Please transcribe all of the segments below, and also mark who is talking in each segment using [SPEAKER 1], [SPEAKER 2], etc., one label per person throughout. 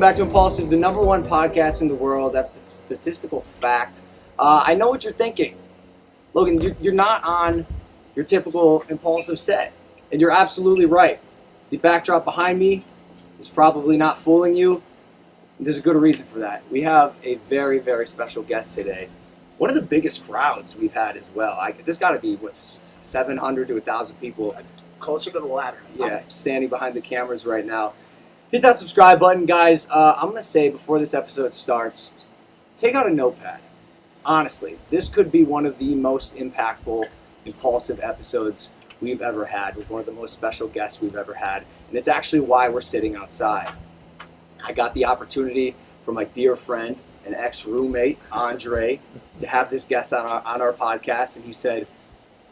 [SPEAKER 1] back to Impulsive, the #1 podcast in the world. That's a statistical fact. I know what you're thinking. Logan, you're not on your typical Impulsive set. And you're absolutely right. The backdrop behind me is probably not fooling you. There's a good reason for that. We have a very, very special guest today. One of the biggest crowds we've had as well. There's got to be, 700 to 1,000 people.
[SPEAKER 2] Closer to the ladder.
[SPEAKER 1] Yeah, standing behind the cameras right now. Hit that subscribe button, guys. I'm going to say before this episode starts, take out a notepad. Honestly, this could be one of the most impactful, impulsive episodes we've ever had, with one of the most special guests we've ever had. And it's actually why we're sitting outside. I got the opportunity from my dear friend and ex-roommate, Andre, to have this guest on our podcast, and he said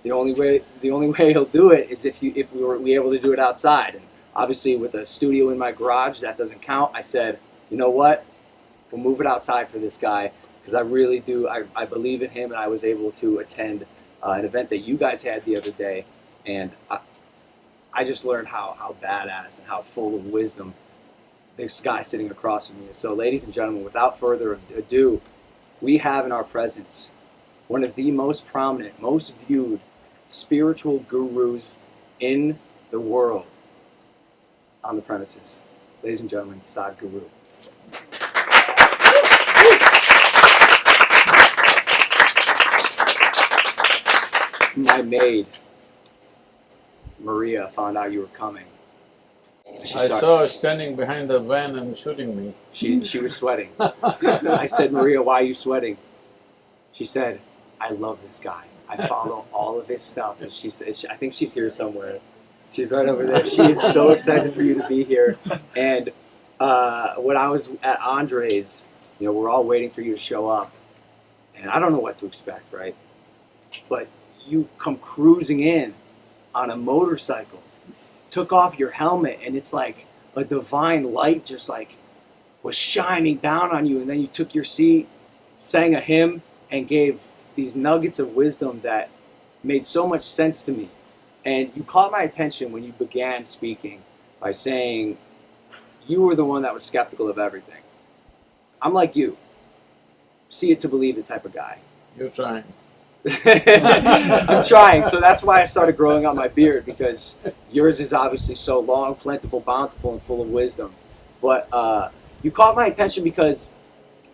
[SPEAKER 1] the only way he'll do it is if we were able to do it outside. And obviously, with a studio in my garage, that doesn't count. I said, you know what? We'll move it outside for this guy, because I really do. I believe in him, and I was able to attend an event that you guys had the other day, and I just learned how badass and how full of wisdom this guy sitting across from me is. So, ladies and gentlemen, without further ado, we have in our presence one of the most prominent, most viewed spiritual gurus in the world on the premises. Ladies and gentlemen, Sadhguru. My maid, Maria, found out you were coming.
[SPEAKER 3] I saw her standing behind the van and shooting me.
[SPEAKER 1] She was sweating. I said, Maria, why are you sweating? She said, I love this guy. I follow all of his stuff. And she said, I think she's here somewhere. She's right over there. She is so excited for you to be here. And when I was at Andre's, we're all waiting for you to show up. And I don't know what to expect, right? But you come cruising in on a motorcycle, took off your helmet, and it's like a divine light just like was shining down on you. And then you took your seat, sang a hymn, and gave these nuggets of wisdom that made so much sense to me. And you caught my attention when you began speaking by saying you were the one that was skeptical of everything. I'm like you. See it to believe it type of guy.
[SPEAKER 3] You're trying.
[SPEAKER 1] I'm trying. So that's why I started growing out my beard, because yours is obviously so long, plentiful, bountiful, and full of wisdom. But you caught my attention because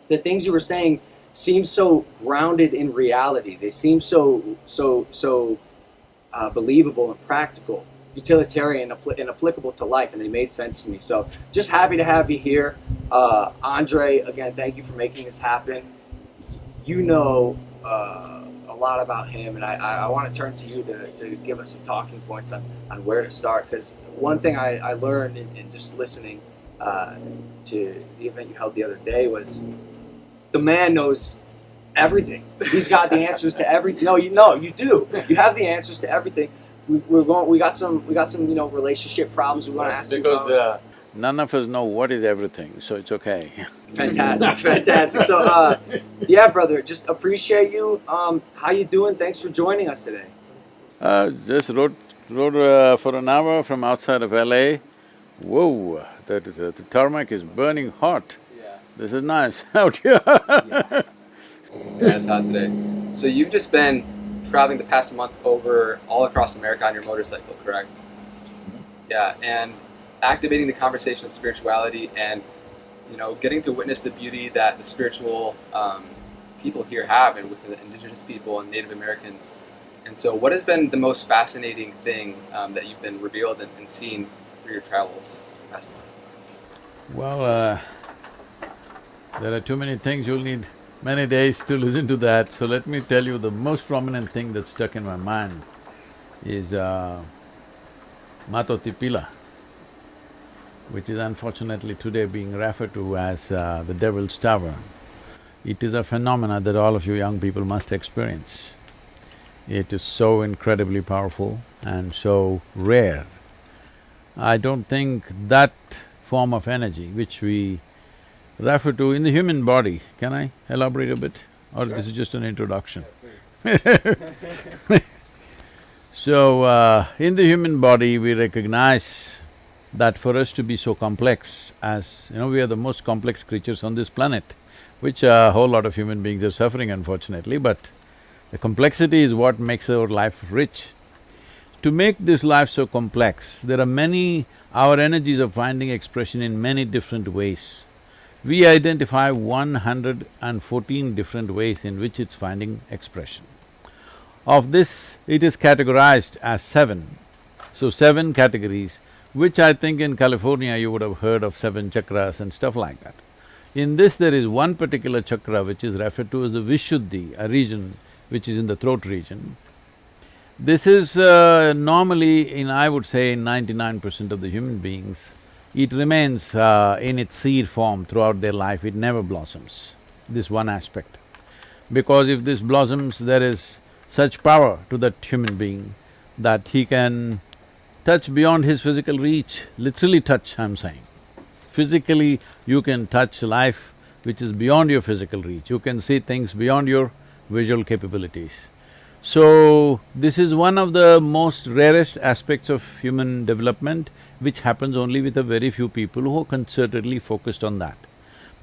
[SPEAKER 1] the things you were saying seem so grounded in reality. They seem so believable and practical, utilitarian, and applicable to life, and they made sense to me. So just happy to have you here. Andre, again, thank you for making this happen. You know a lot about him, and I want to turn to you to give us some talking points on where to start, because one thing I learned in just listening to the event you held the other day was the man knows everything. He's got the answers to everything. No, you do. You have the answers to everything. We got some relationship problems we want to ask you about.
[SPEAKER 3] Because none of us know what is everything, so it's okay.
[SPEAKER 1] Fantastic. So, yeah, brother, just appreciate you. How you doing? Thanks for joining us today.
[SPEAKER 3] Just rode for an hour from outside of LA. Whoa, the tarmac is burning hot.
[SPEAKER 4] Yeah.
[SPEAKER 3] This is nice out here.
[SPEAKER 4] Yeah, it's hot today. So you've just been traveling the past month over all across America on your motorcycle, correct? Yeah, and activating the conversation of spirituality and getting to witness the beauty that the spiritual people here have, and with the indigenous people and Native Americans. And so what has been the most fascinating thing that you've been revealed and seen through your travels past month?
[SPEAKER 3] Well, there are too many things, you'll need many days to listen to that. So let me tell you, the most prominent thing that stuck in my mind is Matotipila, which is unfortunately today being referred to as the Devil's Tower. It is a phenomena that all of you young people must experience. It is so incredibly powerful and so rare. I don't think that form of energy which we refer to in the human body, can I elaborate a bit? Or
[SPEAKER 4] Sure.
[SPEAKER 3] This is just an introduction?
[SPEAKER 4] Yeah,
[SPEAKER 3] So, in the human body we recognize that for us to be so complex, as you know, we are the most complex creatures on this planet, which a whole lot of human beings are suffering unfortunately, but the complexity is what makes our life rich. To make this life so complex, there are many… our energies are finding expression in many different ways. We identify 114 different ways in which it's finding expression. Of this, it is categorized as 7. So 7 categories, which I think in California you would have heard of 7 chakras and stuff like that. In this there is one particular chakra which is referred to as the Vishuddhi, a region which is in the throat region. This is normally in, I would say, 99% of the human beings, it remains in its seed form throughout their life, it never blossoms, this one aspect. Because if this blossoms, there is such power to that human being that he can touch beyond his physical reach, literally touch, I'm saying. Physically, you can touch life which is beyond your physical reach, you can see things beyond your visual capabilities. So, this is one of the most rarest aspects of human development which happens only with a very few people who are concertedly focused on that.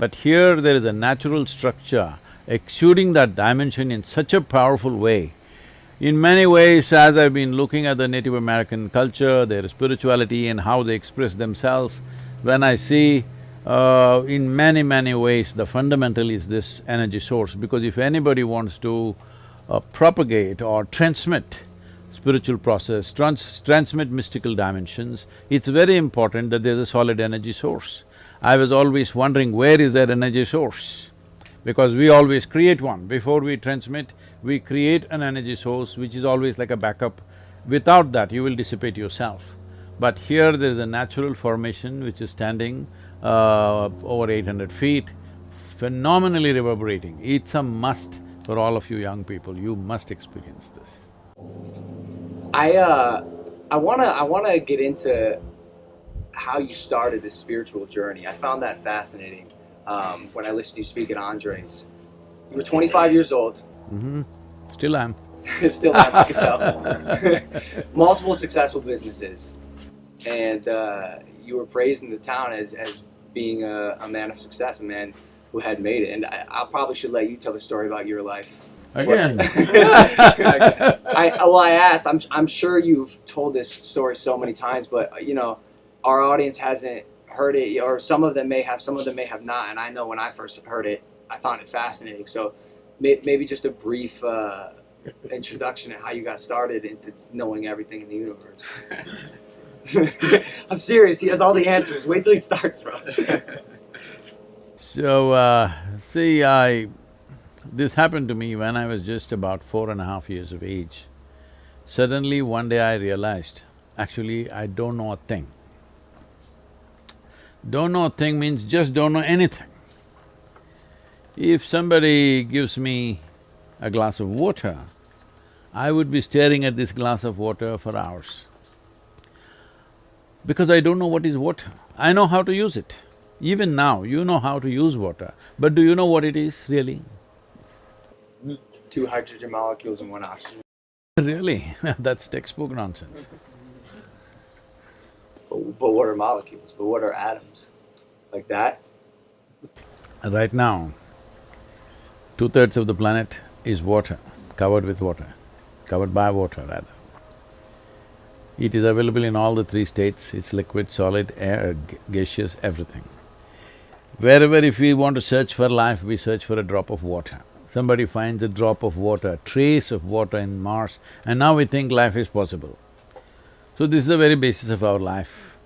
[SPEAKER 3] But here there is a natural structure exuding that dimension in such a powerful way. In many ways, as I've been looking at the Native American culture, their spirituality and how they express themselves, when I see in many ways the fundamental is this energy source, because if anybody wants to propagate or transmit spiritual process, transmit mystical dimensions, it's very important that there's a solid energy source. I was always wondering, where is that energy source? Because we always create one. Before we transmit, we create an energy source which is always like a backup. Without that, you will dissipate yourself. But here there is a natural formation which is standing over 800 feet, phenomenally reverberating. It's a must for all of you young people, you must experience this.
[SPEAKER 1] I wanna get into how you started this spiritual journey. I found that fascinating when I listened to you speak at Andre's. You were 25 years old.
[SPEAKER 3] Still am.
[SPEAKER 1] Still am, I can tell. Multiple successful businesses, and you were praised in the town as being a man of success, a man who had made it. And I probably should let you tell the story about your life.
[SPEAKER 3] Again.
[SPEAKER 1] I asked, I'm sure you've told this story so many times, but you know, our audience hasn't heard it, or some of them may have, some of them may have not, and I know when I first heard it, I found it fascinating. So maybe just a brief introduction of how you got started into knowing everything in the universe. I'm serious, he has all the answers. Wait till he starts, bro.
[SPEAKER 3] So, see, this happened to me when I was just about 4.5 years of age. Suddenly one day I realized, actually I don't know a thing. Don't know a thing means just don't know anything. If somebody gives me a glass of water, I would be staring at this glass of water for hours. Because I don't know what is water. I know how to use it. Even now, you know how to use water, but do you know what it is really?
[SPEAKER 1] 2 hydrogen molecules and 1 oxygen.
[SPEAKER 3] Really? That's textbook nonsense.
[SPEAKER 1] But what are molecules? But what are atoms? Like that?
[SPEAKER 3] Right now, 2/3 of the planet is water, covered with water, covered by water rather. It is available in all the 3 states, it's liquid, solid, air, gaseous, everything. Wherever if we want to search for life, we search for a drop of water. Somebody finds a drop of water, a trace of water in Mars, and now we think life is possible. So this is the very basis of our life.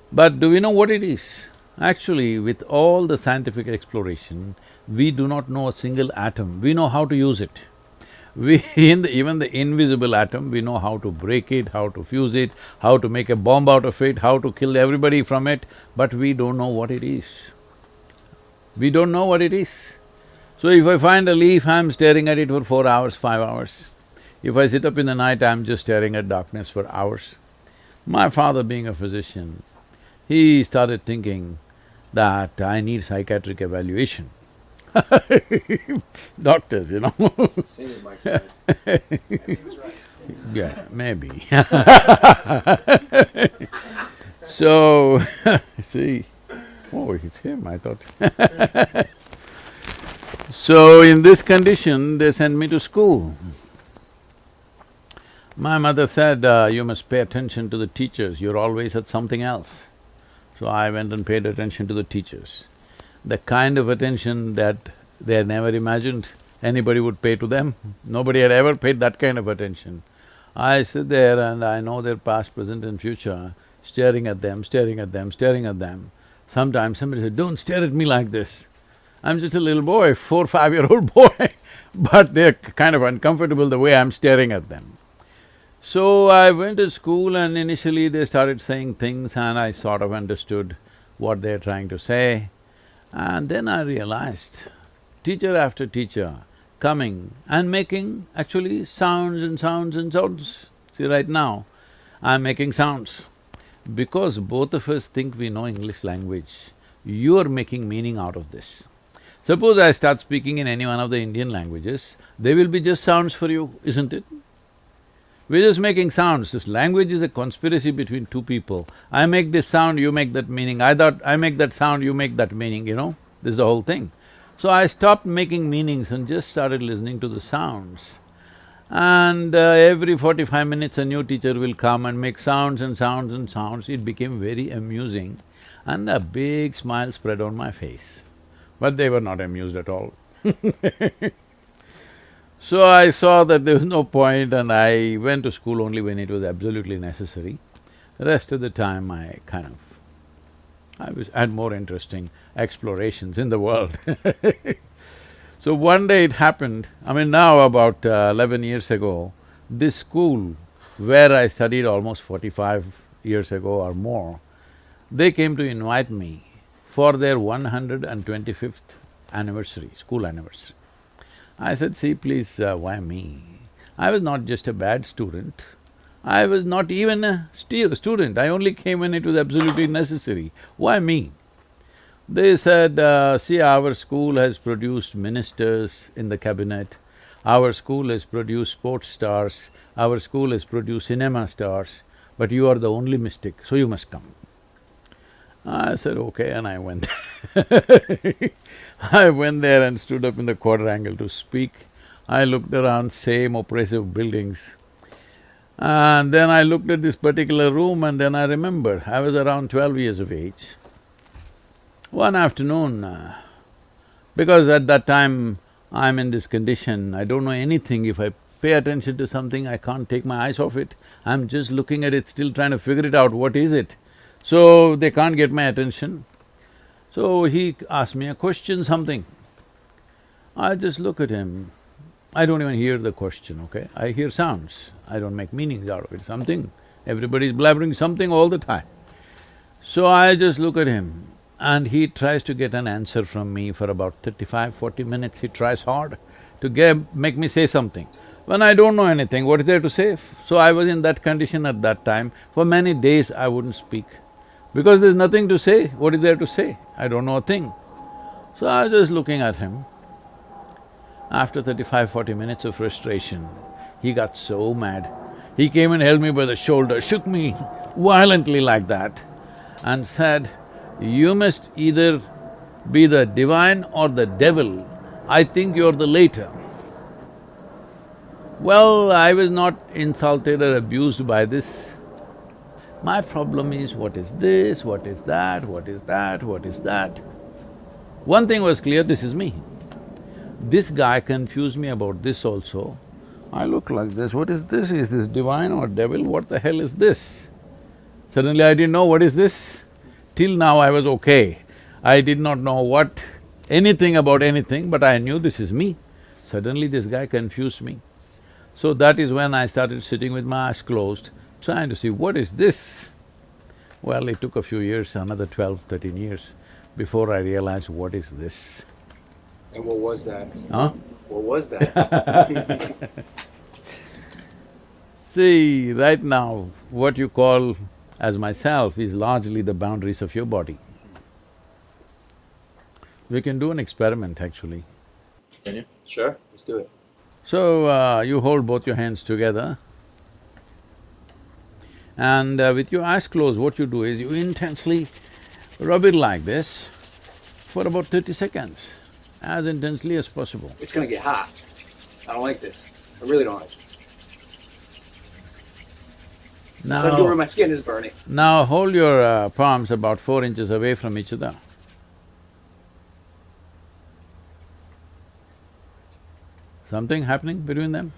[SPEAKER 3] But do we know what it is? Actually, with all the scientific exploration, we do not know a single atom, we know how to use it. Even the invisible atom, we know how to break it, how to fuse it, how to make a bomb out of it, how to kill everybody from it, but we don't know what it is. We don't know what it is. So if I find a leaf, I'm staring at it for 4 hours, 5 hours. If I sit up in the night, I'm just staring at darkness for hours. My father being a physician, he started thinking that I need psychiatric evaluation. Doctors, you know. Yeah, maybe. So, see, oh, it's him, I thought. So, in this condition, they sent me to school. My mother said, you must pay attention to the teachers, you're always at something else. So I went and paid attention to the teachers. The kind of attention that they had never imagined anybody would pay to them. Nobody had ever paid that kind of attention. I sit there and I know their past, present and future, staring at them, staring at them, staring at them. Sometimes somebody said, don't stare at me like this. I'm just a little boy, 4 or 5-year-old boy, but they're kind of uncomfortable the way I'm staring at them. So I went to school and initially they started saying things and I sort of understood what they're trying to say. And then I realized, teacher after teacher coming and making actually sounds and sounds and sounds. See, right now, I'm making sounds. Because both of us think we know English language, you're making meaning out of this. Suppose I start speaking in any one of the Indian languages, they will be just sounds for you, isn't it? We're just making sounds. This language is a conspiracy between two people. I make this sound, you make that meaning. I make that sound, you make that meaning, you know? This is the whole thing. So I stopped making meanings and just started listening to the sounds. And every 45 minutes a new teacher will come and make sounds and sounds and sounds. It became very amusing and a big smile spread on my face. But they were not amused at all. So I saw that there was no point and I went to school only when it was absolutely necessary. The rest of the time I had more interesting explorations in the world. So one day it happened, now about 11 years ago, this school where I studied almost 45 years ago or more, they came to invite me for their 125th anniversary, school anniversary. I said, see, please, why me? I was not just a bad student, I was not even a student, I only came when it was absolutely necessary. Why me? They said, see, our school has produced ministers in the cabinet, our school has produced sports stars, our school has produced cinema stars, but you are the only mystic, so you must come. I said, okay, and I went I went there and stood up in the quadrangle to speak. I looked around, same oppressive buildings. And then I looked at this particular room and then I remembered, I was around 12 years of age. One afternoon, because at that time I'm in this condition, I don't know anything. If I pay attention to something, I can't take my eyes off it. I'm just looking at it, still trying to figure it out, what is it? So they can't get my attention. So he asked me a question, something. I just look at him. I don't even hear the question, okay? I hear sounds. I don't make meanings out of it, something. Everybody's blabbering something all the time. So I just look at him and he tries to get an answer from me for about 35–40 minutes. He tries hard to make me say something. When I don't know anything, what is there to say? So I was in that condition at that time. For many days I wouldn't speak. Because there's nothing to say, what is there to say? I don't know a thing. So I was just looking at him. After 35–40 minutes of frustration, he got so mad. He came and held me by the shoulder, shook me violently like that and said, you must either be the divine or the devil. I think you're the later. Well, I was not insulted or abused by this. My problem is, what is this, what is that, what is that, what is that? One thing was clear, this is me. This guy confused me about this also. I look like this, what is this? Is this divine or devil? What the hell is this? Suddenly I didn't know what is this. Till now I was okay. I did not know anything about anything, but I knew this is me. Suddenly this guy confused me. So that is when I started sitting with my eyes closed, trying to see what is this. Well, it took a few years, another 12–13 years, before I realized what is this.
[SPEAKER 1] And what was that?
[SPEAKER 3] Huh?
[SPEAKER 1] What was that?
[SPEAKER 3] See, right now, what you call as myself is largely the boundaries of your body. We can do an experiment, actually.
[SPEAKER 1] Can you? Sure, let's do it.
[SPEAKER 3] So, you hold both your hands together And with your eyes closed, what you do is you intensely rub it like this for about 30 seconds, as intensely as possible.
[SPEAKER 1] It's gonna get hot. I don't like this. I really don't like it. Sadhguru, my skin is burning.
[SPEAKER 3] Now hold your palms about 4 inches away from each other. Something happening between them?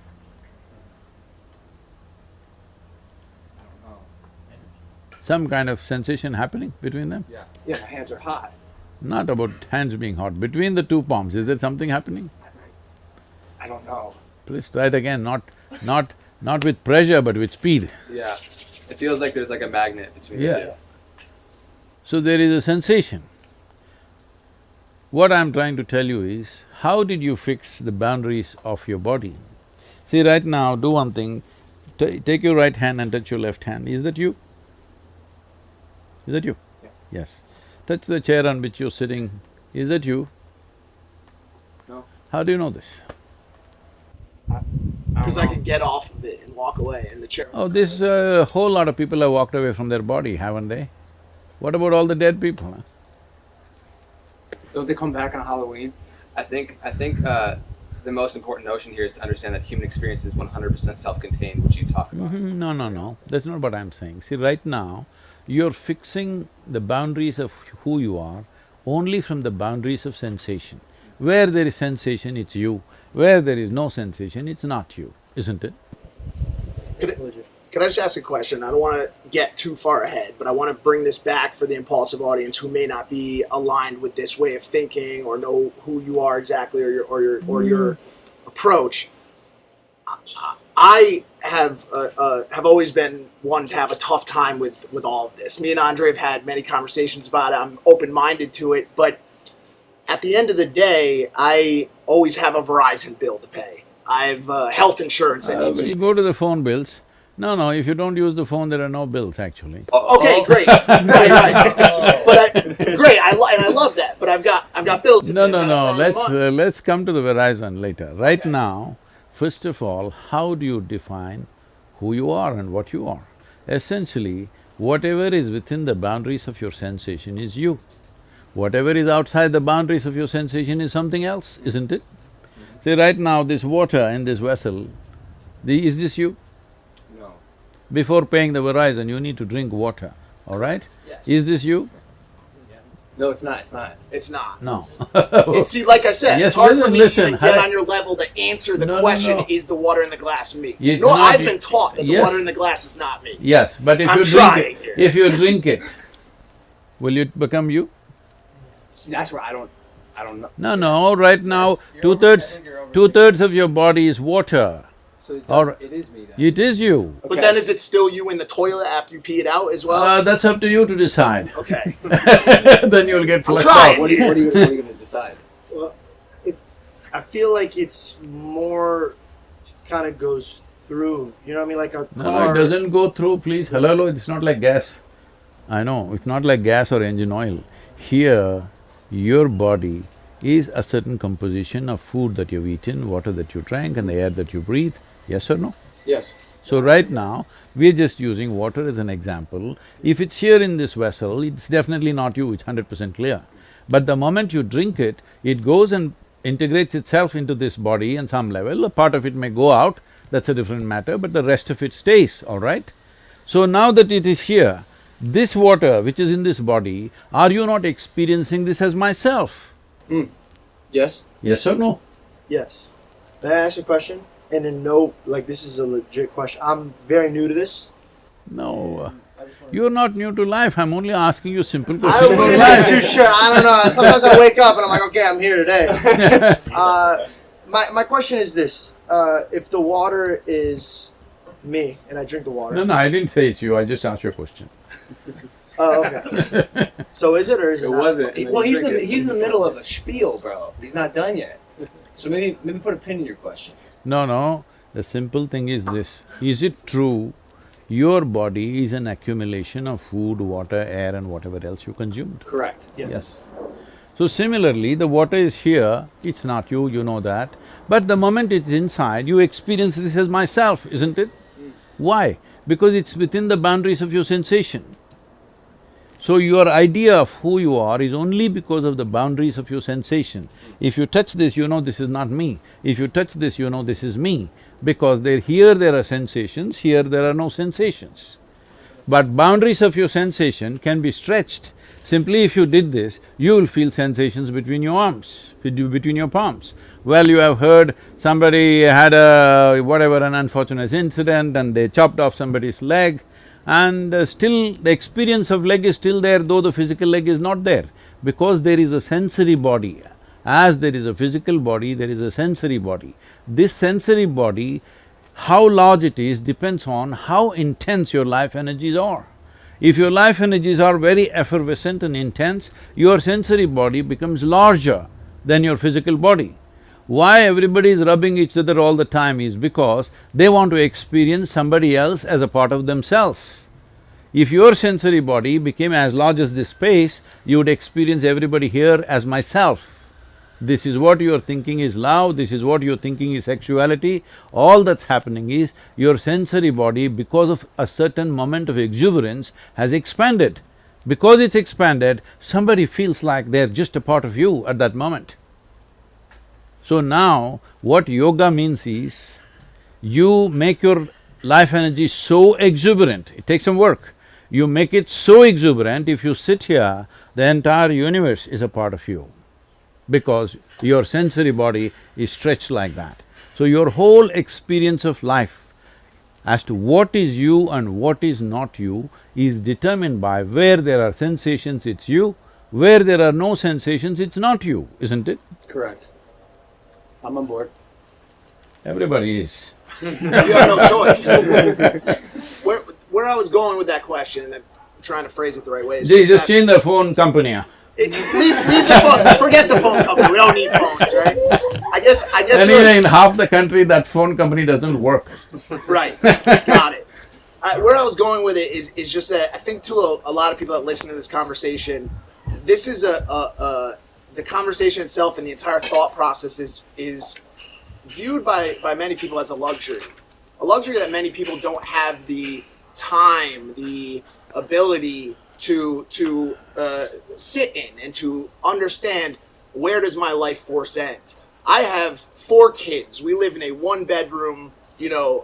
[SPEAKER 3] Some kind of sensation happening between them?
[SPEAKER 4] Yeah.
[SPEAKER 1] Yeah, my hands are hot.
[SPEAKER 3] Not about hands being hot, between the two palms, is there something happening?
[SPEAKER 1] I don't know.
[SPEAKER 3] Please try it again, not with pressure but with speed.
[SPEAKER 4] Yeah. It feels like there's like a magnet between the two.
[SPEAKER 3] So there is a sensation. What I'm trying to tell you is, how did you fix the boundaries of your body? See, right now, do one thing, take your right hand and touch your left hand. Is that you? Is that you?
[SPEAKER 1] Yeah.
[SPEAKER 3] Yes. Touch the chair on which you're sitting. Is that you?
[SPEAKER 1] No.
[SPEAKER 3] How do you know this?
[SPEAKER 2] Because I could get off of it and walk away in the chair.
[SPEAKER 3] Oh, this a whole lot of people have walked away from their body, haven't they? What about all the dead people, huh?
[SPEAKER 1] Don't they come back on Halloween?
[SPEAKER 4] I think the most important notion here is to understand that human experience is 100% self-contained, which you talk about.
[SPEAKER 3] No, that's not what I'm saying. See, right now, you're fixing the boundaries of who you are only from the boundaries of sensation. Where there is sensation, it's you. Where there is no sensation, it's not you, isn't it?
[SPEAKER 2] Could I just ask a question? I don't want to get too far ahead, but I want to bring this back for the impulsive audience who may not be aligned with this way of thinking or know who you are exactly or your approach. I have always been one to have a tough time with all of this. Me and Andre have had many conversations about it. I'm open-minded to it, but at the end of the day, I always have a Verizon bill to pay. I have health insurance that needs to
[SPEAKER 3] You
[SPEAKER 2] be…
[SPEAKER 3] go to the phone bills. No, if you don't use the phone, there are no bills actually.
[SPEAKER 2] Okay, great. Right. But great, and I love that, but I've got bills to
[SPEAKER 3] No,
[SPEAKER 2] pay.
[SPEAKER 3] let's come to the Verizon later. Right now, first of all, how do you define who you are and what you are? Essentially, whatever is within the boundaries of your sensation is you. Whatever is outside the boundaries of your sensation is something else, isn't it? See, right now, this water in this vessel, is this you?
[SPEAKER 1] No.
[SPEAKER 3] Before paying the Verizon, you need to drink water, all right?
[SPEAKER 2] Yes.
[SPEAKER 3] Is this you?
[SPEAKER 1] No, it's not, it's not.
[SPEAKER 2] It's not.
[SPEAKER 3] No.
[SPEAKER 2] See, like I said,
[SPEAKER 3] Yes,
[SPEAKER 2] it's hard for me
[SPEAKER 3] listen,
[SPEAKER 2] to even get
[SPEAKER 3] hi-
[SPEAKER 2] on your level to answer the
[SPEAKER 3] No,
[SPEAKER 2] question,
[SPEAKER 3] no.
[SPEAKER 2] is the water in the glass me?
[SPEAKER 3] It's
[SPEAKER 2] No,
[SPEAKER 3] not
[SPEAKER 2] I've
[SPEAKER 3] you-
[SPEAKER 2] been taught that the
[SPEAKER 3] Yes.
[SPEAKER 2] water in the glass is not me.
[SPEAKER 3] Yes, but if
[SPEAKER 2] I'm
[SPEAKER 3] you drink
[SPEAKER 2] trying
[SPEAKER 3] it,
[SPEAKER 2] here.
[SPEAKER 3] if you drink it, will it become you?
[SPEAKER 1] See, that's where I don't know.
[SPEAKER 3] No, right now, two-thirds of your body is water.
[SPEAKER 1] So it,
[SPEAKER 3] Or-
[SPEAKER 1] it is me then.
[SPEAKER 3] It is you.
[SPEAKER 2] But then is it still you in the toilet after you pee it out as well?
[SPEAKER 3] That's up to you to decide.
[SPEAKER 2] Okay.
[SPEAKER 3] Then you'll get flushed
[SPEAKER 2] trying.
[SPEAKER 3] out.
[SPEAKER 1] What are you gonna decide?
[SPEAKER 5] Well, I feel like it's more kind of goes through, you know what I mean, like a
[SPEAKER 3] No,
[SPEAKER 5] car.
[SPEAKER 3] it doesn't go through, please. Hello, it's not like gas. I know, it's not like gas or engine oil. Here, your body is a certain composition of food that you've eaten, water that you drank, and the air that you breathe, yes or no?
[SPEAKER 1] Yes.
[SPEAKER 3] So right now, we're just using water as an example. If it's here in this vessel, it's definitely not you, it's 100% clear. But the moment you drink it, it goes and integrates itself into this body on some level. A part of it may go out, that's a different matter, but the rest of it stays, all right? So now that it is here, this water which is in this body, are you not experiencing this as myself?
[SPEAKER 1] Yes.
[SPEAKER 3] Yes or no?
[SPEAKER 5] Yes. May I ask a question? And then no, like this is a legit question. I'm very new to this.
[SPEAKER 3] No, you're not new to life, I'm only asking you simple
[SPEAKER 5] I
[SPEAKER 3] questions about
[SPEAKER 5] wouldn't be
[SPEAKER 3] life.
[SPEAKER 5] too sure. I don't know. Sometimes I wake up and I'm like, okay, I'm here today. My question is this: if the water is me and I drink the water,
[SPEAKER 3] No, I didn't say it's you, I just asked you a question.
[SPEAKER 5] oh, okay. So is it or is it?
[SPEAKER 4] It
[SPEAKER 5] not?
[SPEAKER 4] wasn't. and then
[SPEAKER 1] Well,
[SPEAKER 4] you
[SPEAKER 1] he's
[SPEAKER 4] drink it.
[SPEAKER 1] in the middle of a spiel, bro. He's not done yet. So maybe put a pin in your question.
[SPEAKER 3] No, the simple thing is this, is it true your body is an accumulation of food, water, air and whatever else you consumed?
[SPEAKER 1] Correct.
[SPEAKER 3] Yes. So similarly, the water is here, it's not you, you know that, but the moment it's inside, you experience this as myself, isn't it? Why? because it's within the boundaries of your sensation. So your idea of who you are is only because of the boundaries of your sensation. If you touch this, you know this is not me. If you touch this, you know this is me. Because here there are sensations, here there are no sensations. But boundaries of your sensation can be stretched. Simply if you did this, you will feel sensations between your arms, between your palms. Well, you have heard somebody had an unfortunate incident and they chopped off somebody's leg, and still the experience of leg is still there, though the physical leg is not there, because there is a sensory body. As there is a physical body, there is a sensory body. This sensory body, how large it is depends on how intense your life energies are. If your life energies are very effervescent and intense, your sensory body becomes larger than your physical body. Why everybody is rubbing each other all the time is because they want to experience somebody else as a part of themselves. If your sensory body became as large as this space, you would experience everybody here as myself. This is what you're thinking is love, this is what you're thinking is sexuality. All that's happening is your sensory body, because of a certain moment of exuberance, has expanded. Because it's expanded, somebody feels like they're just a part of you at that moment. So now, what yoga means is, you make your life energy so exuberant, it takes some work. You make it so exuberant, if you sit here, the entire universe is a part of you, because your sensory body is stretched like that. So your whole experience of life as to what is you and what is not you is determined by where there are sensations, it's you, where there are no sensations, it's not you, isn't it?
[SPEAKER 1] Correct. I'm on board.
[SPEAKER 3] Everybody is.
[SPEAKER 2] You have no choice. Where I was going with that question, and I'm trying to phrase it the right way, is
[SPEAKER 3] Just
[SPEAKER 2] that
[SPEAKER 3] change the phone company.
[SPEAKER 2] leave the phone, forget the phone company, we don't need phones, right? I guess
[SPEAKER 3] Anyway, in half the country, that phone company doesn't work.
[SPEAKER 2] Right, got it. Where I was going with it is just that I think to a lot of people that listen to this conversation, this is the conversation itself and the entire thought process is viewed by many people as a luxury that many people don't have the time, the ability to sit in and to understand, where does my life force end? I have 4 kids. We live in a 1-bedroom,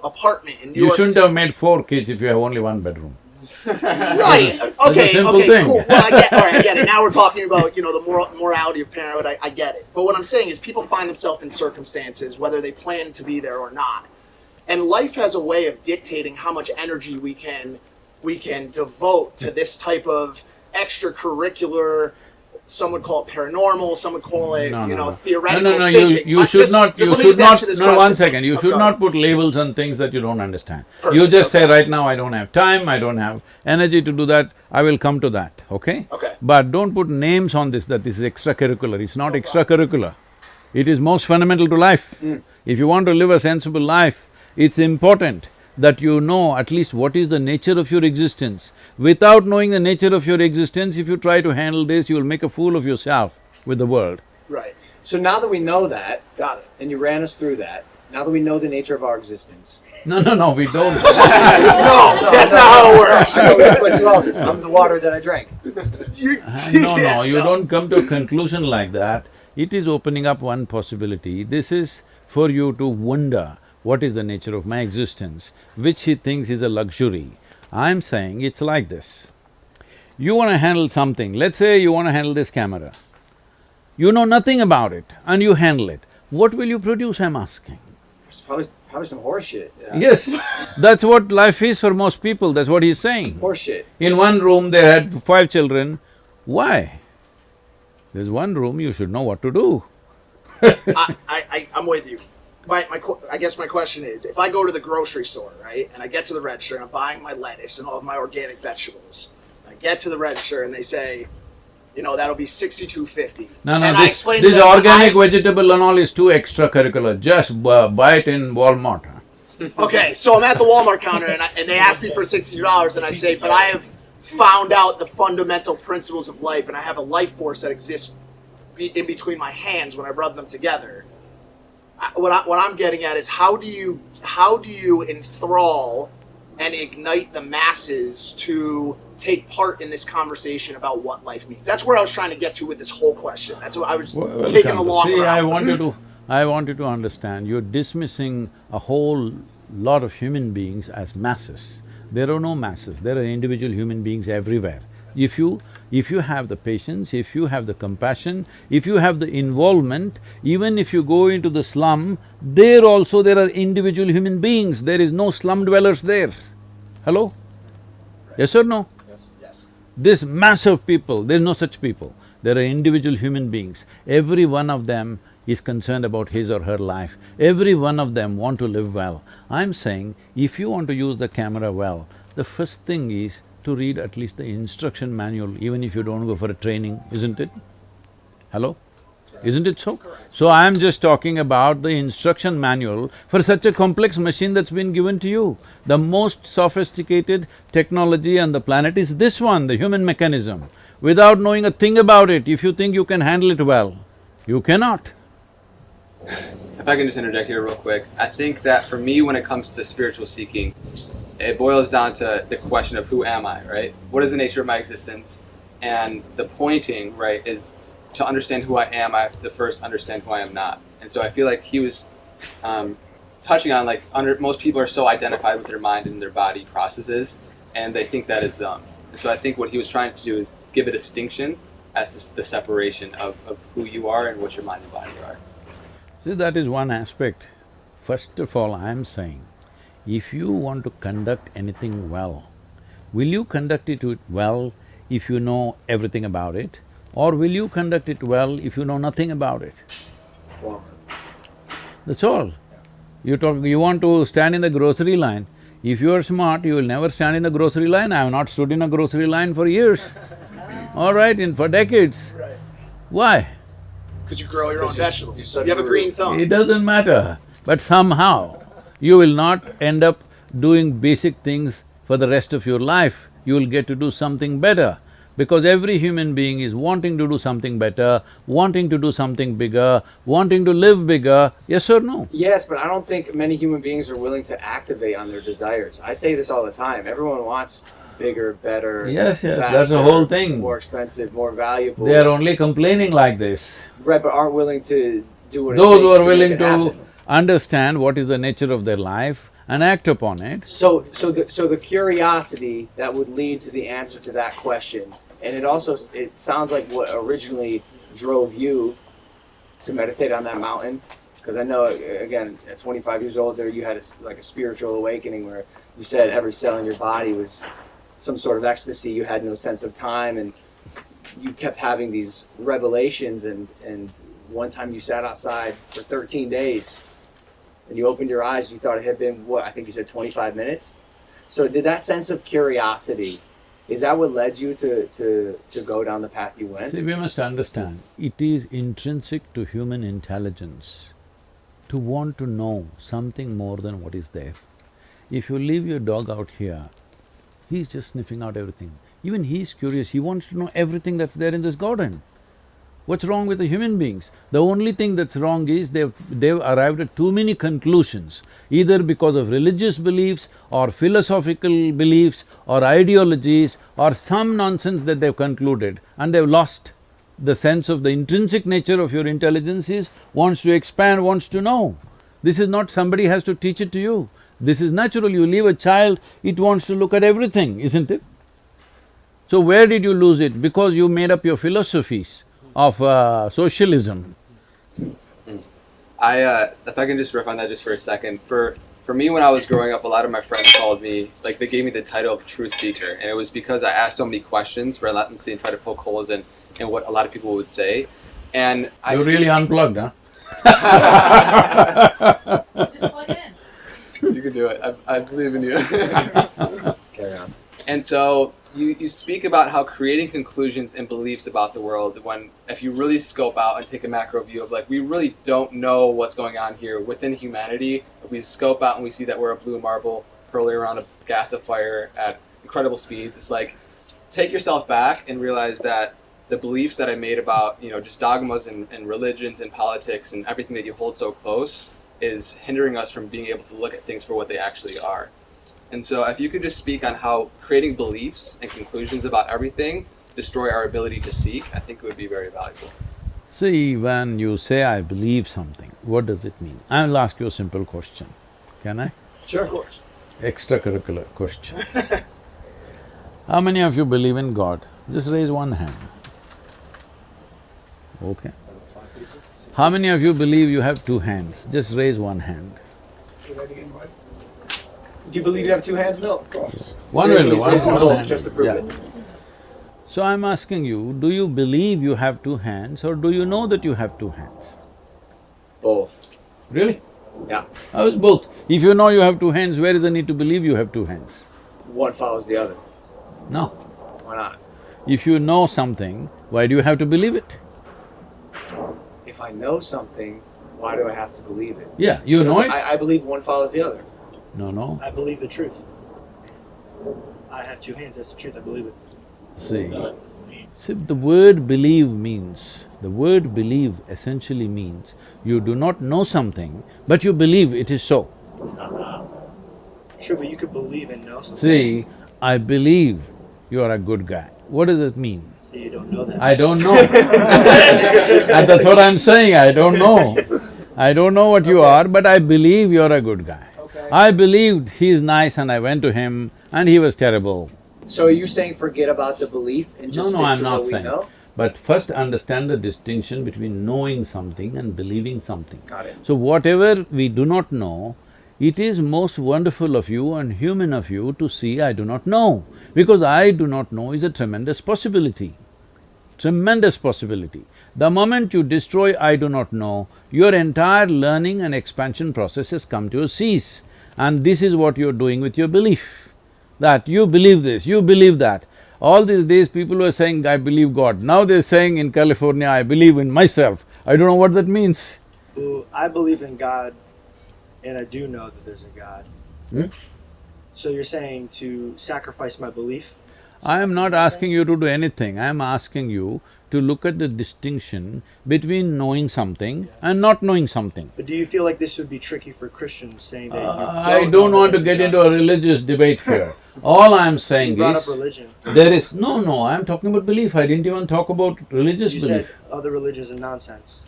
[SPEAKER 2] apartment in New York
[SPEAKER 3] You shouldn't
[SPEAKER 2] City.
[SPEAKER 3] have made 4 kids if you have only 1 bedroom.
[SPEAKER 2] Right.
[SPEAKER 3] a
[SPEAKER 2] Okay.
[SPEAKER 3] simple
[SPEAKER 2] Okay.
[SPEAKER 3] thing.
[SPEAKER 2] Cool. Well, I get it. Now we're talking about the morality of parenthood. I get it. But what I'm saying is, people find themselves in circumstances whether they plan to be there or not, and life has a way of dictating how much energy we can devote to this type of extracurricular. Some would call it paranormal. Some would call it theoretical
[SPEAKER 3] No,
[SPEAKER 2] thinking.
[SPEAKER 3] you should not,
[SPEAKER 2] let me answer this
[SPEAKER 3] one
[SPEAKER 2] question.
[SPEAKER 3] second, you should
[SPEAKER 2] Okay.
[SPEAKER 3] not put labels on things that you don't understand.
[SPEAKER 2] Perfect,
[SPEAKER 3] You just
[SPEAKER 2] okay.
[SPEAKER 3] say, right now I don't have time, I don't have energy to do that, I will come to that, okay?
[SPEAKER 2] Okay.
[SPEAKER 3] But don't put names on this, that this is extracurricular, it's not extracurricular. It is most fundamental to life. If you want to live a sensible life, it's important that you know at least what is the nature of your existence. Without knowing the nature of your existence, if you try to handle this, you'll make a fool of yourself with the world.
[SPEAKER 2] Right.
[SPEAKER 1] So now that we know that,
[SPEAKER 2] Got it.
[SPEAKER 1] and you ran us through that, now that we know the nature of our existence…
[SPEAKER 3] No, we don't.
[SPEAKER 2] No, that's not how it works.
[SPEAKER 1] That's what you all this. I'm the water that I drank.
[SPEAKER 3] No, you don't come to a conclusion like that. It is opening up one possibility. This is for you to wonder, what is the nature of my existence, which he thinks is a luxury. I'm saying it's like this. You want to handle something, let's say you want to handle this camera. You know nothing about it and you handle it. What will you produce, I'm asking?
[SPEAKER 1] It's probably some horse shit.
[SPEAKER 4] Yeah.
[SPEAKER 3] Yes, that's what life is for most people, that's what he's saying.
[SPEAKER 1] Horse shit.
[SPEAKER 3] In one room they had 5 children. Why? There's one room, you should know what to do.
[SPEAKER 2] I'm with you. I guess my question is, if I go to the grocery store, right, and I get to the register and I'm buying my lettuce and all of my organic vegetables, I get to the register and they say, that'll be $62.50.
[SPEAKER 3] No,
[SPEAKER 2] and I
[SPEAKER 3] this
[SPEAKER 2] explain to them,
[SPEAKER 3] organic vegetable and all is too extracurricular, just buy it in Walmart.
[SPEAKER 2] Okay, so I'm at the Walmart counter and they ask me for $62 and I say, but I have found out the fundamental principles of life and I have a life force that exists in between my hands when I rub them together. What I'm getting at is, how do you enthrall and ignite the masses to take part in this conversation about what life means? That's where I was trying to get to with this whole question. That's what I was taking a long
[SPEAKER 3] See,
[SPEAKER 2] route.
[SPEAKER 3] I want you to understand, you're dismissing a whole lot of human beings as masses. There are no masses, there are individual human beings everywhere. If you have the patience, if you have the compassion, if you have the involvement, even if you go into the slum, there also there are individual human beings, there is no slum dwellers there. Hello? Yes or no?
[SPEAKER 2] Yes.
[SPEAKER 3] This mass of people, there's no such people. There are individual human beings. Every one of them is concerned about his or her life. Every one of them want to live well. I'm saying, if you want to use the camera well, the first thing is to read at least the instruction manual, even if you don't go for a training, isn't it? Hello? Isn't it so? So I'm just talking about the instruction manual for such a complex machine that's been given to you. The most sophisticated technology on the planet is this one, the human mechanism. Without knowing a thing about it, if you think you can handle it well, you cannot.
[SPEAKER 4] If I can just interject here real quick, I think that for me, when it comes to spiritual seeking, it boils down to the question of who am I, right? What is the nature of my existence? And the pointing, right, is to understand who I am, I have to first understand who I am not. And so I feel like he was touching on, like, most people are so identified with their mind and their body processes, and they think that is them. And so I think what he was trying to do is give a distinction as to the separation of who you are and what your mind and body are.
[SPEAKER 3] See, that is one aspect. First of all, I'm saying, if you want to conduct anything well, will you conduct it well if you know everything about it? Or will you conduct it well if you know nothing about it?
[SPEAKER 1] Former.
[SPEAKER 3] That's all. You want to stand in the grocery line, if you are smart, you will never stand in the grocery line. I have not stood in a grocery line for years. All right, for decades.
[SPEAKER 2] Right.
[SPEAKER 3] Why?
[SPEAKER 2] Because you grow your own vegetables.
[SPEAKER 1] you
[SPEAKER 2] You have a green thumb.
[SPEAKER 3] It doesn't matter, but somehow you will not end up doing basic things for the rest of your life. You will get to do something better, because every human being is wanting to do something better, wanting to do something bigger, wanting to live bigger, yes or no?
[SPEAKER 1] Yes, but I don't think many human beings are willing to activate on their desires. I say this all the time. Everyone wants bigger, better,
[SPEAKER 3] Yes,
[SPEAKER 1] faster,
[SPEAKER 3] that's the whole thing.
[SPEAKER 1] more expensive, more valuable.
[SPEAKER 3] They are only complaining like this.
[SPEAKER 1] Right, but aren't willing to do what it
[SPEAKER 3] Those
[SPEAKER 1] takes
[SPEAKER 3] who are
[SPEAKER 1] to
[SPEAKER 3] willing
[SPEAKER 1] make it
[SPEAKER 3] to
[SPEAKER 1] happen.
[SPEAKER 3] understand what is the nature of their life and act upon it.
[SPEAKER 1] So the curiosity that would lead to the answer to that question, and it sounds like what originally drove you to meditate on that mountain, because I know, again, at 25 years old, there you had a spiritual awakening where you said every cell in your body was some sort of ecstasy. You had no sense of time, and you kept having these revelations. And one time you sat outside for 13 days, and you opened your eyes. You thought it had been what I think you said 25 minutes. So did that sense of curiosity? Is that what led you to go down the path you went?
[SPEAKER 3] See, we must understand, it is intrinsic to human intelligence to want to know something more than what is there. If you leave your dog out here, he's just sniffing out everything. Even he's curious, he wants to know everything that's there in this garden. What's wrong with the human beings? The only thing that's wrong is they've arrived at too many conclusions, either because of religious beliefs or philosophical beliefs or ideologies or some nonsense that they've concluded, and they've lost the sense of the intrinsic nature of your intelligence is wants to expand, wants to know. This is not somebody has to teach it to you. This is natural. You leave a child, it wants to look at everything, isn't it? So where did you lose it? Because you made up your philosophies of socialism.
[SPEAKER 4] If I can just riff on that just for a second. For me, when I was growing up, a lot of my friends called me, like, they gave me the title of truth seeker, and it was because I asked so many questions relentlessly and tried to poke holes in what a lot of people would say. And
[SPEAKER 3] You're really unplugged, huh?
[SPEAKER 6] Just plug it in.
[SPEAKER 4] You can do it. I believe in you.
[SPEAKER 1] Carry on.
[SPEAKER 4] And so you speak about how creating conclusions and beliefs about the world, when if you really scope out and take a macro view of, like, we really don't know what's going on here within humanity. If we scope out and we see that we're a blue marble hurling around a gasifier at incredible speeds, it's like, take yourself back and realize that the beliefs that I made about, just dogmas and religions and politics and everything that you hold so close is hindering us from being able to look at things for what they actually are. And so if you could just speak on how creating beliefs and conclusions about everything destroy our ability to seek, I think it would be very valuable.
[SPEAKER 3] See, when you say, I believe something, what does it mean? I'll ask you a simple question, can I?
[SPEAKER 2] Sure, of course.
[SPEAKER 3] Extracurricular question. How many of you believe in God? Just raise one hand. Okay. How many of you believe you have two hands? Just raise one hand.
[SPEAKER 1] Do you believe you have two hands? No, of course.
[SPEAKER 3] One will do, one
[SPEAKER 1] Raise
[SPEAKER 3] will
[SPEAKER 1] one
[SPEAKER 3] do.
[SPEAKER 1] just to prove
[SPEAKER 3] Yeah.
[SPEAKER 1] it.
[SPEAKER 3] So I'm asking you, do you believe you have two hands or do you know that you have two hands?
[SPEAKER 1] Both.
[SPEAKER 3] Really?
[SPEAKER 1] Yeah.
[SPEAKER 3] How is both? If you know you have two hands, where is the need to believe you have two hands?
[SPEAKER 1] One follows the other.
[SPEAKER 3] No.
[SPEAKER 1] Why not?
[SPEAKER 3] If you know something, why do you have to believe it?
[SPEAKER 1] If I know something, why do I have to believe it?
[SPEAKER 3] Yeah, you know it?
[SPEAKER 1] I believe one follows the other.
[SPEAKER 3] No.
[SPEAKER 5] I believe the truth. I have two hands, that's the truth, I believe it.
[SPEAKER 3] See, the word believe means… the word believe essentially means you do not know something, but you believe it is so.
[SPEAKER 5] Sure, but you could believe and know something.
[SPEAKER 3] See, I believe you are a good guy. What does it mean?
[SPEAKER 5] So you don't know that.
[SPEAKER 3] I don't know. And that's what I'm saying, I don't know. I don't know what you are, but I believe you're a good guy.
[SPEAKER 1] Okay.
[SPEAKER 3] I believed he's nice and I went to him and he was terrible.
[SPEAKER 1] So are you saying forget about the belief and just
[SPEAKER 3] No,
[SPEAKER 1] stick
[SPEAKER 3] I'm
[SPEAKER 1] to
[SPEAKER 3] not
[SPEAKER 1] what we
[SPEAKER 3] saying.
[SPEAKER 1] know?
[SPEAKER 3] But first understand the distinction between knowing something and believing something.
[SPEAKER 1] Got it.
[SPEAKER 3] So whatever we do not know, it is most wonderful of you and human of you to see I do not know. Because I do not know is a tremendous possibility. Tremendous possibility. The moment you destroy I do not know, your entire learning and expansion process has come to a cease. And this is what you're doing with your belief. That you believe this, you believe that. All these days people were saying, I believe God. Now they're saying in California, I believe in myself. I don't know what that means.
[SPEAKER 5] Well, I believe in God, and I do know that there's a God.
[SPEAKER 3] Hmm?
[SPEAKER 5] So you're saying to sacrifice my belief?
[SPEAKER 3] I am not asking you to do anything, I am asking you to look at the distinction between knowing something and not knowing something.
[SPEAKER 5] But do you feel like this would be tricky for Christians, saying that you
[SPEAKER 3] I
[SPEAKER 5] know
[SPEAKER 3] don't
[SPEAKER 5] that
[SPEAKER 3] want to
[SPEAKER 5] there's
[SPEAKER 3] get
[SPEAKER 5] God?
[SPEAKER 3] into a religious debate here. All I'm
[SPEAKER 5] You
[SPEAKER 3] saying
[SPEAKER 5] brought up
[SPEAKER 3] is,
[SPEAKER 5] religion.
[SPEAKER 3] there is… No, I'm talking about belief, I didn't even talk about religious
[SPEAKER 5] You
[SPEAKER 3] belief.
[SPEAKER 5] said other religions are nonsense.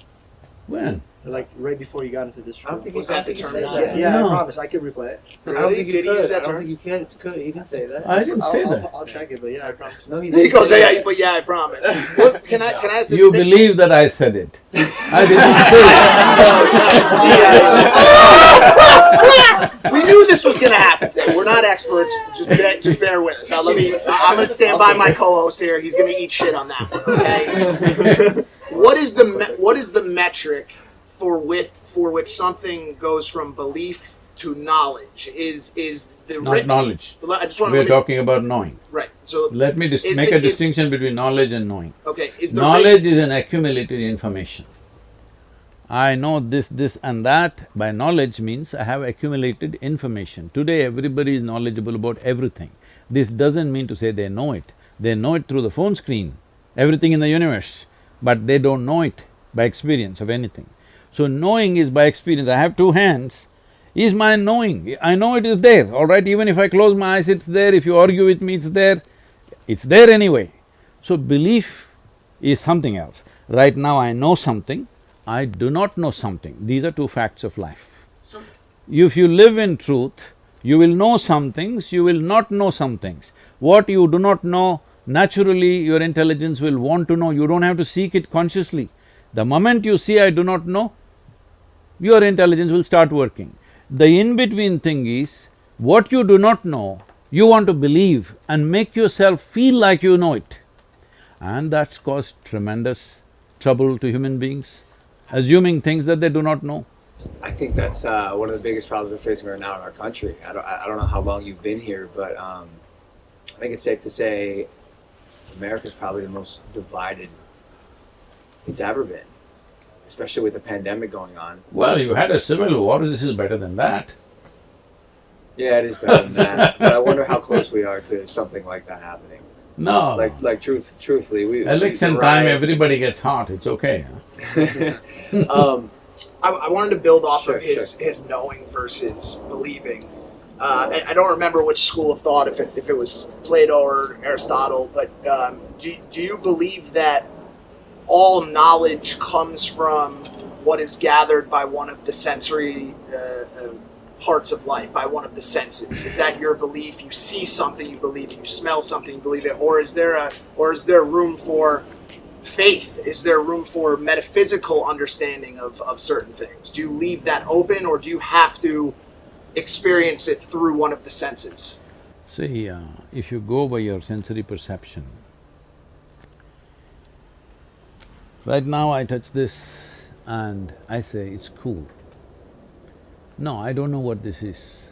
[SPEAKER 3] When?
[SPEAKER 5] Like right before you got into this
[SPEAKER 1] I don't
[SPEAKER 5] room.
[SPEAKER 1] think
[SPEAKER 2] Was
[SPEAKER 1] he- I
[SPEAKER 2] that
[SPEAKER 1] don't
[SPEAKER 2] the
[SPEAKER 1] think
[SPEAKER 2] term
[SPEAKER 1] he said
[SPEAKER 2] nonsense?
[SPEAKER 1] that.
[SPEAKER 5] Yeah,
[SPEAKER 3] No.
[SPEAKER 5] I promise. I could replay it.
[SPEAKER 1] I don't
[SPEAKER 2] Really?
[SPEAKER 1] think he
[SPEAKER 2] Did he
[SPEAKER 1] could.
[SPEAKER 2] use that
[SPEAKER 1] I don't
[SPEAKER 2] term?
[SPEAKER 1] think you could. He didn't say that.
[SPEAKER 3] I didn't say
[SPEAKER 5] I'll,
[SPEAKER 3] that.
[SPEAKER 5] I'll check it, but yeah, I promise.
[SPEAKER 1] No, he
[SPEAKER 2] He
[SPEAKER 1] didn't
[SPEAKER 2] goes,
[SPEAKER 1] say
[SPEAKER 2] yeah,
[SPEAKER 1] that.
[SPEAKER 2] but yeah, I promise. What, can I ask this?
[SPEAKER 3] You
[SPEAKER 2] big-
[SPEAKER 3] believe that I said it. I didn't say it.
[SPEAKER 2] We knew this was going to happen today. We're not experts. Just bear with us. I'm going to stand by my co-host here. He's going to eat shit on that one. Okay. What is the metric for which something goes from belief to knowledge? Is the
[SPEAKER 3] Not knowledge.
[SPEAKER 2] I just want
[SPEAKER 3] We're
[SPEAKER 2] to
[SPEAKER 3] talking about knowing.
[SPEAKER 2] right. So
[SPEAKER 3] Let me
[SPEAKER 2] Is
[SPEAKER 3] make
[SPEAKER 2] the-
[SPEAKER 3] a
[SPEAKER 2] is-
[SPEAKER 3] distinction between knowledge and knowing.
[SPEAKER 2] okay, is the
[SPEAKER 3] Knowledge is an accumulated information. I know this and that. By knowledge means I have accumulated information. Today everybody is knowledgeable about everything. This doesn't mean to say they know it. They know it through the phone screen, everything in the universe, but they don't know it by experience of anything. So knowing is by experience. I have two hands, is my knowing. I know it is there, all right? Even if I close my eyes, it's there. If you argue with me, it's there. It's there anyway. So belief is something else. Right now I know something, I do not know something. These are two facts of life. If you live in truth, you will know some things, you will not know some things. What you do not know, naturally your intelligence will want to know, you don't have to seek it consciously. The moment you see I do not know, your intelligence will start working. The in-between thing is, what you do not know, you want to believe and make yourself feel like you know it. And that's caused tremendous trouble to human beings, assuming things that they do not know.
[SPEAKER 1] I think that's one of the biggest problems we're facing right now in our country. I don't know how long you've been here, but I think it's safe to say America's probably the most divided it's ever been, especially with the pandemic going on.
[SPEAKER 3] Well, you had a civil war, this is better than that.
[SPEAKER 1] Yeah, it is better than that. But I wonder how close we are to something like that happening.
[SPEAKER 3] No.
[SPEAKER 1] Truthfully, we
[SPEAKER 3] Election
[SPEAKER 1] the
[SPEAKER 3] time,
[SPEAKER 1] riots-
[SPEAKER 3] everybody gets hot, it's okay.
[SPEAKER 2] I wanted to build off
[SPEAKER 1] Sure,
[SPEAKER 2] of his knowing versus believing. I don't remember which school of thought, if it was Plato or Aristotle, but do you believe that all knowledge comes from what is gathered by one of the sensory parts of life, by one of the senses? Is that your belief? You see something, you believe it. You smell something, you believe it. Or is there room for faith? Is there room for metaphysical understanding of certain things? Do you leave that open, or do you have to experience it through one of the senses?
[SPEAKER 3] See, if you go by your sensory perception, right now I touch this and I say it's cool. No, I don't know what this is.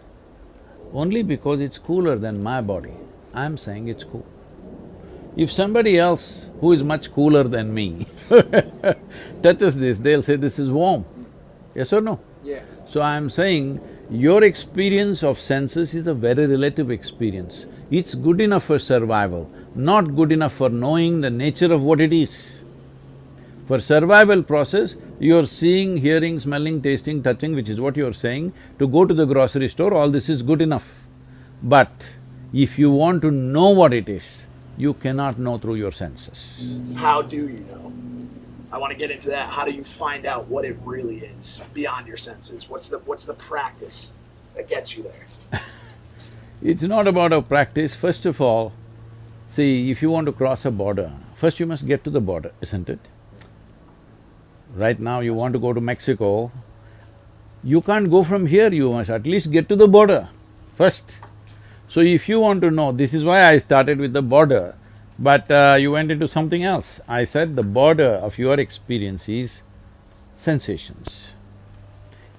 [SPEAKER 3] Only because it's cooler than my body, I'm saying it's cool. If somebody else who is much cooler than me touches this, they'll say this is warm. Yes or no?
[SPEAKER 1] Yeah.
[SPEAKER 3] So I'm saying your experience of senses is a very relative experience. It's good enough for survival, not good enough for knowing the nature of what it is. For survival process, you're seeing, hearing, smelling, tasting, touching, which is what you're saying. To go to the grocery store, all this is good enough. But if you want to know what it is, you cannot know through your senses.
[SPEAKER 2] How do you know? I want to get into that. How do you find out what it really is beyond your senses? What's the practice that gets you there?
[SPEAKER 3] It's not about a practice. First of all, see, if you want to cross a border, first you must get to the border, isn't it? Right now you want to go to Mexico, you can't go from here, you must at least get to the border first. So if you want to know, this is why I started with the border, but you went into something else. I said the border of your experience is sensations.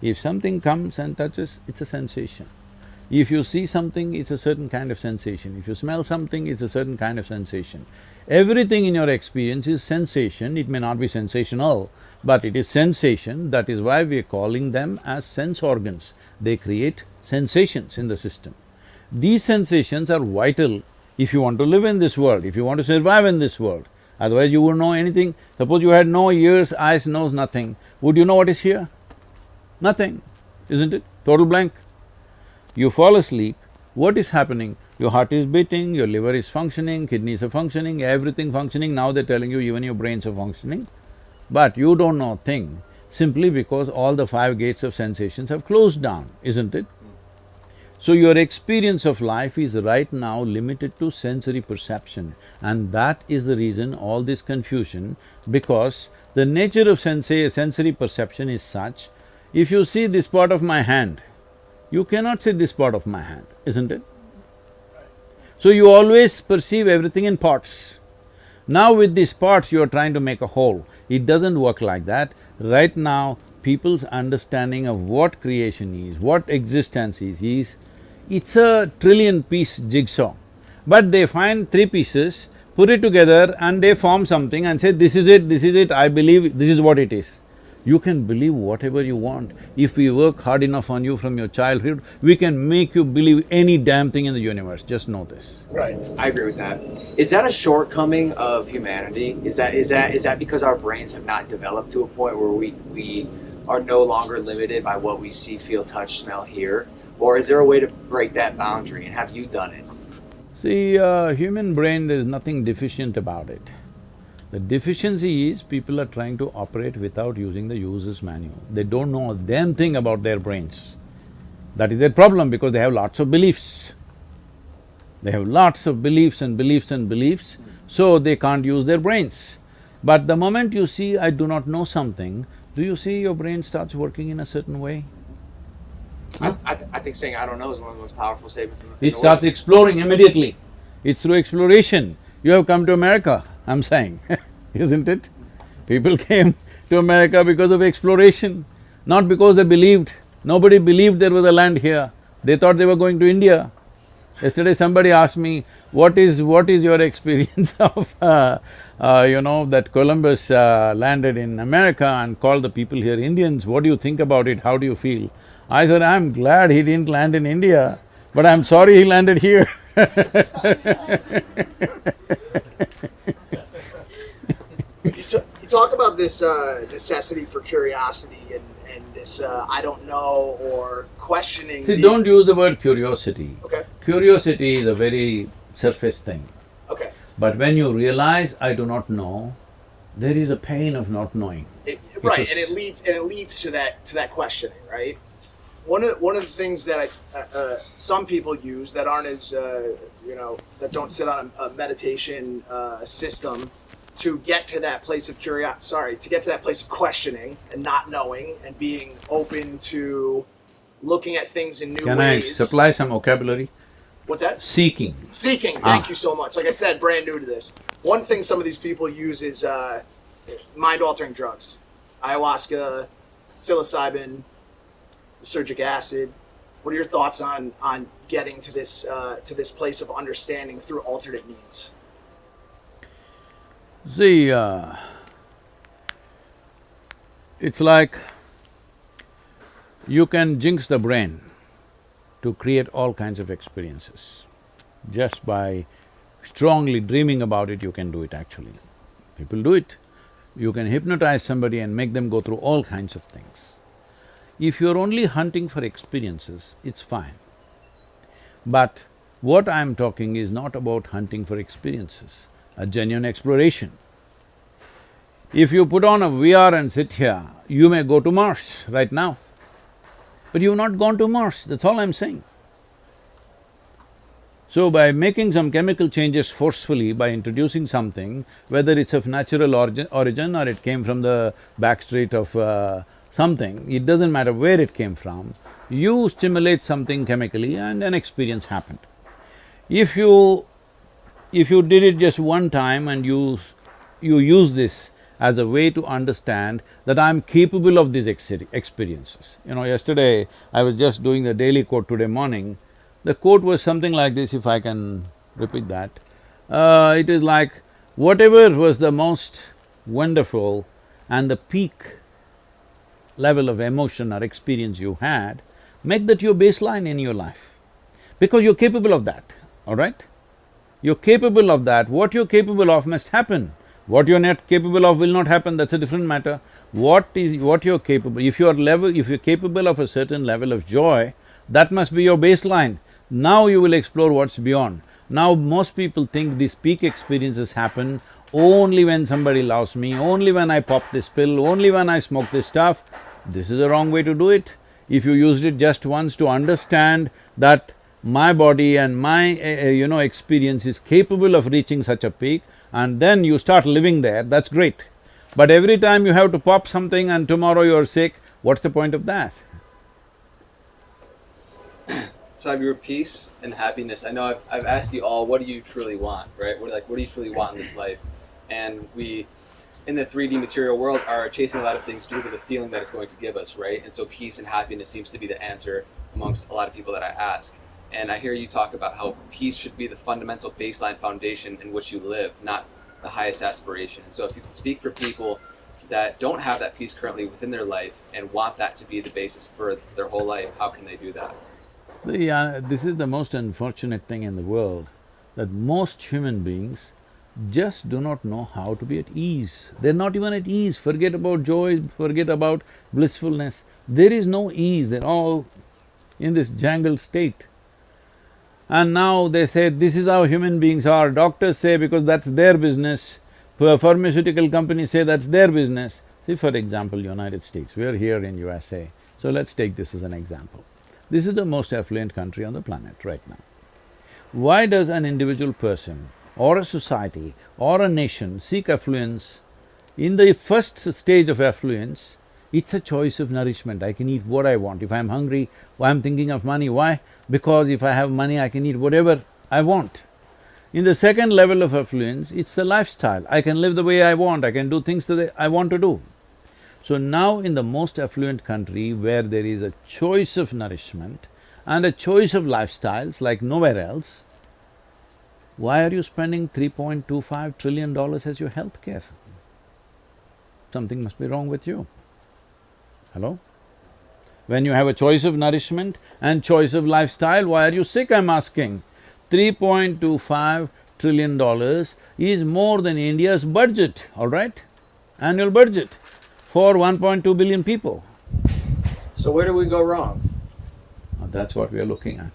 [SPEAKER 3] If something comes and touches, it's a sensation. If you see something, it's a certain kind of sensation. If you smell something, it's a certain kind of sensation. Everything in your experience is sensation. It may not be sensational, but it is sensation. That is why we are calling them as sense organs. They create sensations in the system. These sensations are vital if you want to live in this world, if you want to survive in this world. Otherwise you wouldn't know anything. Suppose you had no ears, eyes, nose, nothing. Would you know what is here? Nothing, isn't it? Total blank. You fall asleep, what is happening? Your heart is beating, your liver is functioning, kidneys are functioning, everything functioning. Now they're telling you even your brains are functioning. But you don't know a thing simply because all the five gates of sensations have closed down, isn't it? So your experience of life is right now limited to sensory perception, and that is the reason all this confusion, because the nature of sensory perception is such, if you see this part of my hand, you cannot see this part of my hand, isn't it? So you always perceive everything in parts. Now with these parts you are trying to make a whole. It doesn't work like that. Right now, people's understanding of what creation is, what existence is, it's a trillion-piece jigsaw. But they find three pieces, put it together and they form something and say, this is it, I believe this is what it is. You can believe whatever you want. If we work hard enough on you from your childhood, we can make you believe any damn thing in the universe, just know this.
[SPEAKER 2] Right.
[SPEAKER 1] I agree with that. Is that a shortcoming of humanity? Is that because our brains have not developed to a point where we are no longer limited by what we see, feel, touch, smell, hear? Or is there a way to break that boundary, and have you done it?
[SPEAKER 3] See, human brain, there is nothing deficient about it. The deficiency is people are trying to operate without using the user's manual. They don't know a damn thing about their brains. That is their problem because they have lots of beliefs. They have lots of beliefs and beliefs and beliefs, so they can't use their brains. But the moment you see, I do not know something, do you see your brain starts working in a certain way?
[SPEAKER 1] I think saying I don't know is one of the most powerful statements in the
[SPEAKER 3] It starts exploring immediately. It's through exploration. You have come to America, I'm saying, isn't it? People came to America because of exploration, not because they believed. Nobody believed there was a land here. They thought they were going to India. Yesterday somebody asked me, what is your experience of, that Columbus landed in America and called the people here Indians, what do you think about it, how do you feel? I said, I'm glad he didn't land in India, but I'm sorry he landed here.
[SPEAKER 2] You talk about this necessity for curiosity and this I don't know or questioning.
[SPEAKER 3] See, don't use the word curiosity.
[SPEAKER 2] Okay.
[SPEAKER 3] Curiosity is a very surface thing.
[SPEAKER 2] Okay.
[SPEAKER 3] But when you realize I do not know, there is a pain of not knowing.
[SPEAKER 2] Right, and it leads to that questioning, right? One of the things that some people use that aren't as that don't sit on a meditation system to get to that place of to get to that place of questioning and not knowing and being open to looking at things in new
[SPEAKER 3] Can
[SPEAKER 2] ways.
[SPEAKER 3] I supply some vocabulary?
[SPEAKER 2] What's that?
[SPEAKER 3] Seeking.
[SPEAKER 2] Seeking. Thank you so much. Like I said, brand new to this. One thing some of these people use is mind-altering drugs, ayahuasca, psilocybin, surgic acid. What are your thoughts on getting to this place of understanding through alternate means?
[SPEAKER 3] See, it's like you can jinx the brain to create all kinds of experiences. Just by strongly dreaming about it, you can do it actually. People do it. You can hypnotize somebody and make them go through all kinds of things. If you're only hunting for experiences, it's fine. But what I'm talking is not about hunting for experiences, a genuine exploration. If you put on a VR and sit here, you may go to Mars right now. But you've not gone to Mars, that's all I'm saying. So by making some chemical changes forcefully, by introducing something, whether it's of natural origin or it came from the backstreet of something, it doesn't matter where it came from, you stimulate something chemically and an experience happened. If you did it just one time and you use this as a way to understand that I'm capable of these experiences. Yesterday I was just doing the daily quote today morning. The quote was something like this, if I can repeat that. It is like, whatever was the most wonderful and the peak level of emotion or experience you had, make that your baseline in your life. Because you're capable of that, all right? You're capable of that. What you're capable of must happen. What you're not capable of will not happen, that's a different matter. What you're capable… if you're capable of a certain level of joy, that must be your baseline. Now you will explore what's beyond. Now most people think these peak experiences happen only when somebody loves me, only when I pop this pill, only when I smoke this stuff. This is the wrong way to do it. If you used it just once to understand that my body and my experience is capable of reaching such a peak, and then you start living there, that's great. But every time you have to pop something and tomorrow you're sick, what's the point of that?
[SPEAKER 4] So have your peace and happiness. I know I've asked you all, what do you truly want, right? What do you truly want in this life? And we, in the 3D material world, are chasing a lot of things because of the feeling that it's going to give us, right? And so peace and happiness seems to be the answer amongst a lot of people that I ask. And I hear you talk about how peace should be the fundamental baseline foundation in which you live, not the highest aspiration. And so if you could speak for people that don't have that peace currently within their life and want that to be the basis for their whole life, how can they do that?
[SPEAKER 3] This is the most unfortunate thing in the world, that most human beings just do not know how to be at ease. They're not even at ease. Forget about joy, forget about blissfulness. There is no ease, they're all in this jangled state. And now they say, this is how human beings are. Doctors say because that's their business, pharmaceutical companies say that's their business. See, for example, United States, we are here in USA, so let's take this as an example. This is the most affluent country on the planet right now. Why does an individual person or a society or a nation seek affluence? In the first stage of affluence, it's a choice of nourishment. I can eat what I want. If I'm hungry, I'm thinking of money. Why? Because if I have money, I can eat whatever I want. In the second level of affluence, it's the lifestyle. I can live the way I want, I can do things that I want to do. So now in the most affluent country where there is a choice of nourishment and a choice of lifestyles like nowhere else, why are you spending $3.25 trillion as your health care? Something must be wrong with you. Hello? When you have a choice of nourishment and choice of lifestyle, why are you sick, I'm asking? $3.25 trillion is more than India's budget, all right? Annual budget for 1.2 billion people.
[SPEAKER 1] So where do we go wrong?
[SPEAKER 3] That's what we are looking at.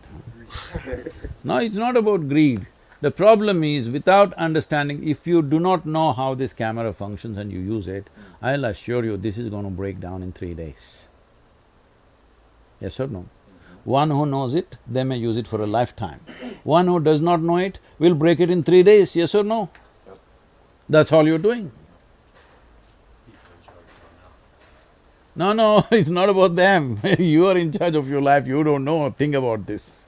[SPEAKER 3] No, it's not about greed. The problem is, without understanding, if you do not know how this camera functions and you use it, I'll assure you this is going to break down in 3 days. Yes or no? One who knows it, they may use it for a lifetime. One who does not know it will break it in 3 days, yes or no? That's all you're doing. No, it's not about them. You are in charge of your life, you don't know, think about this.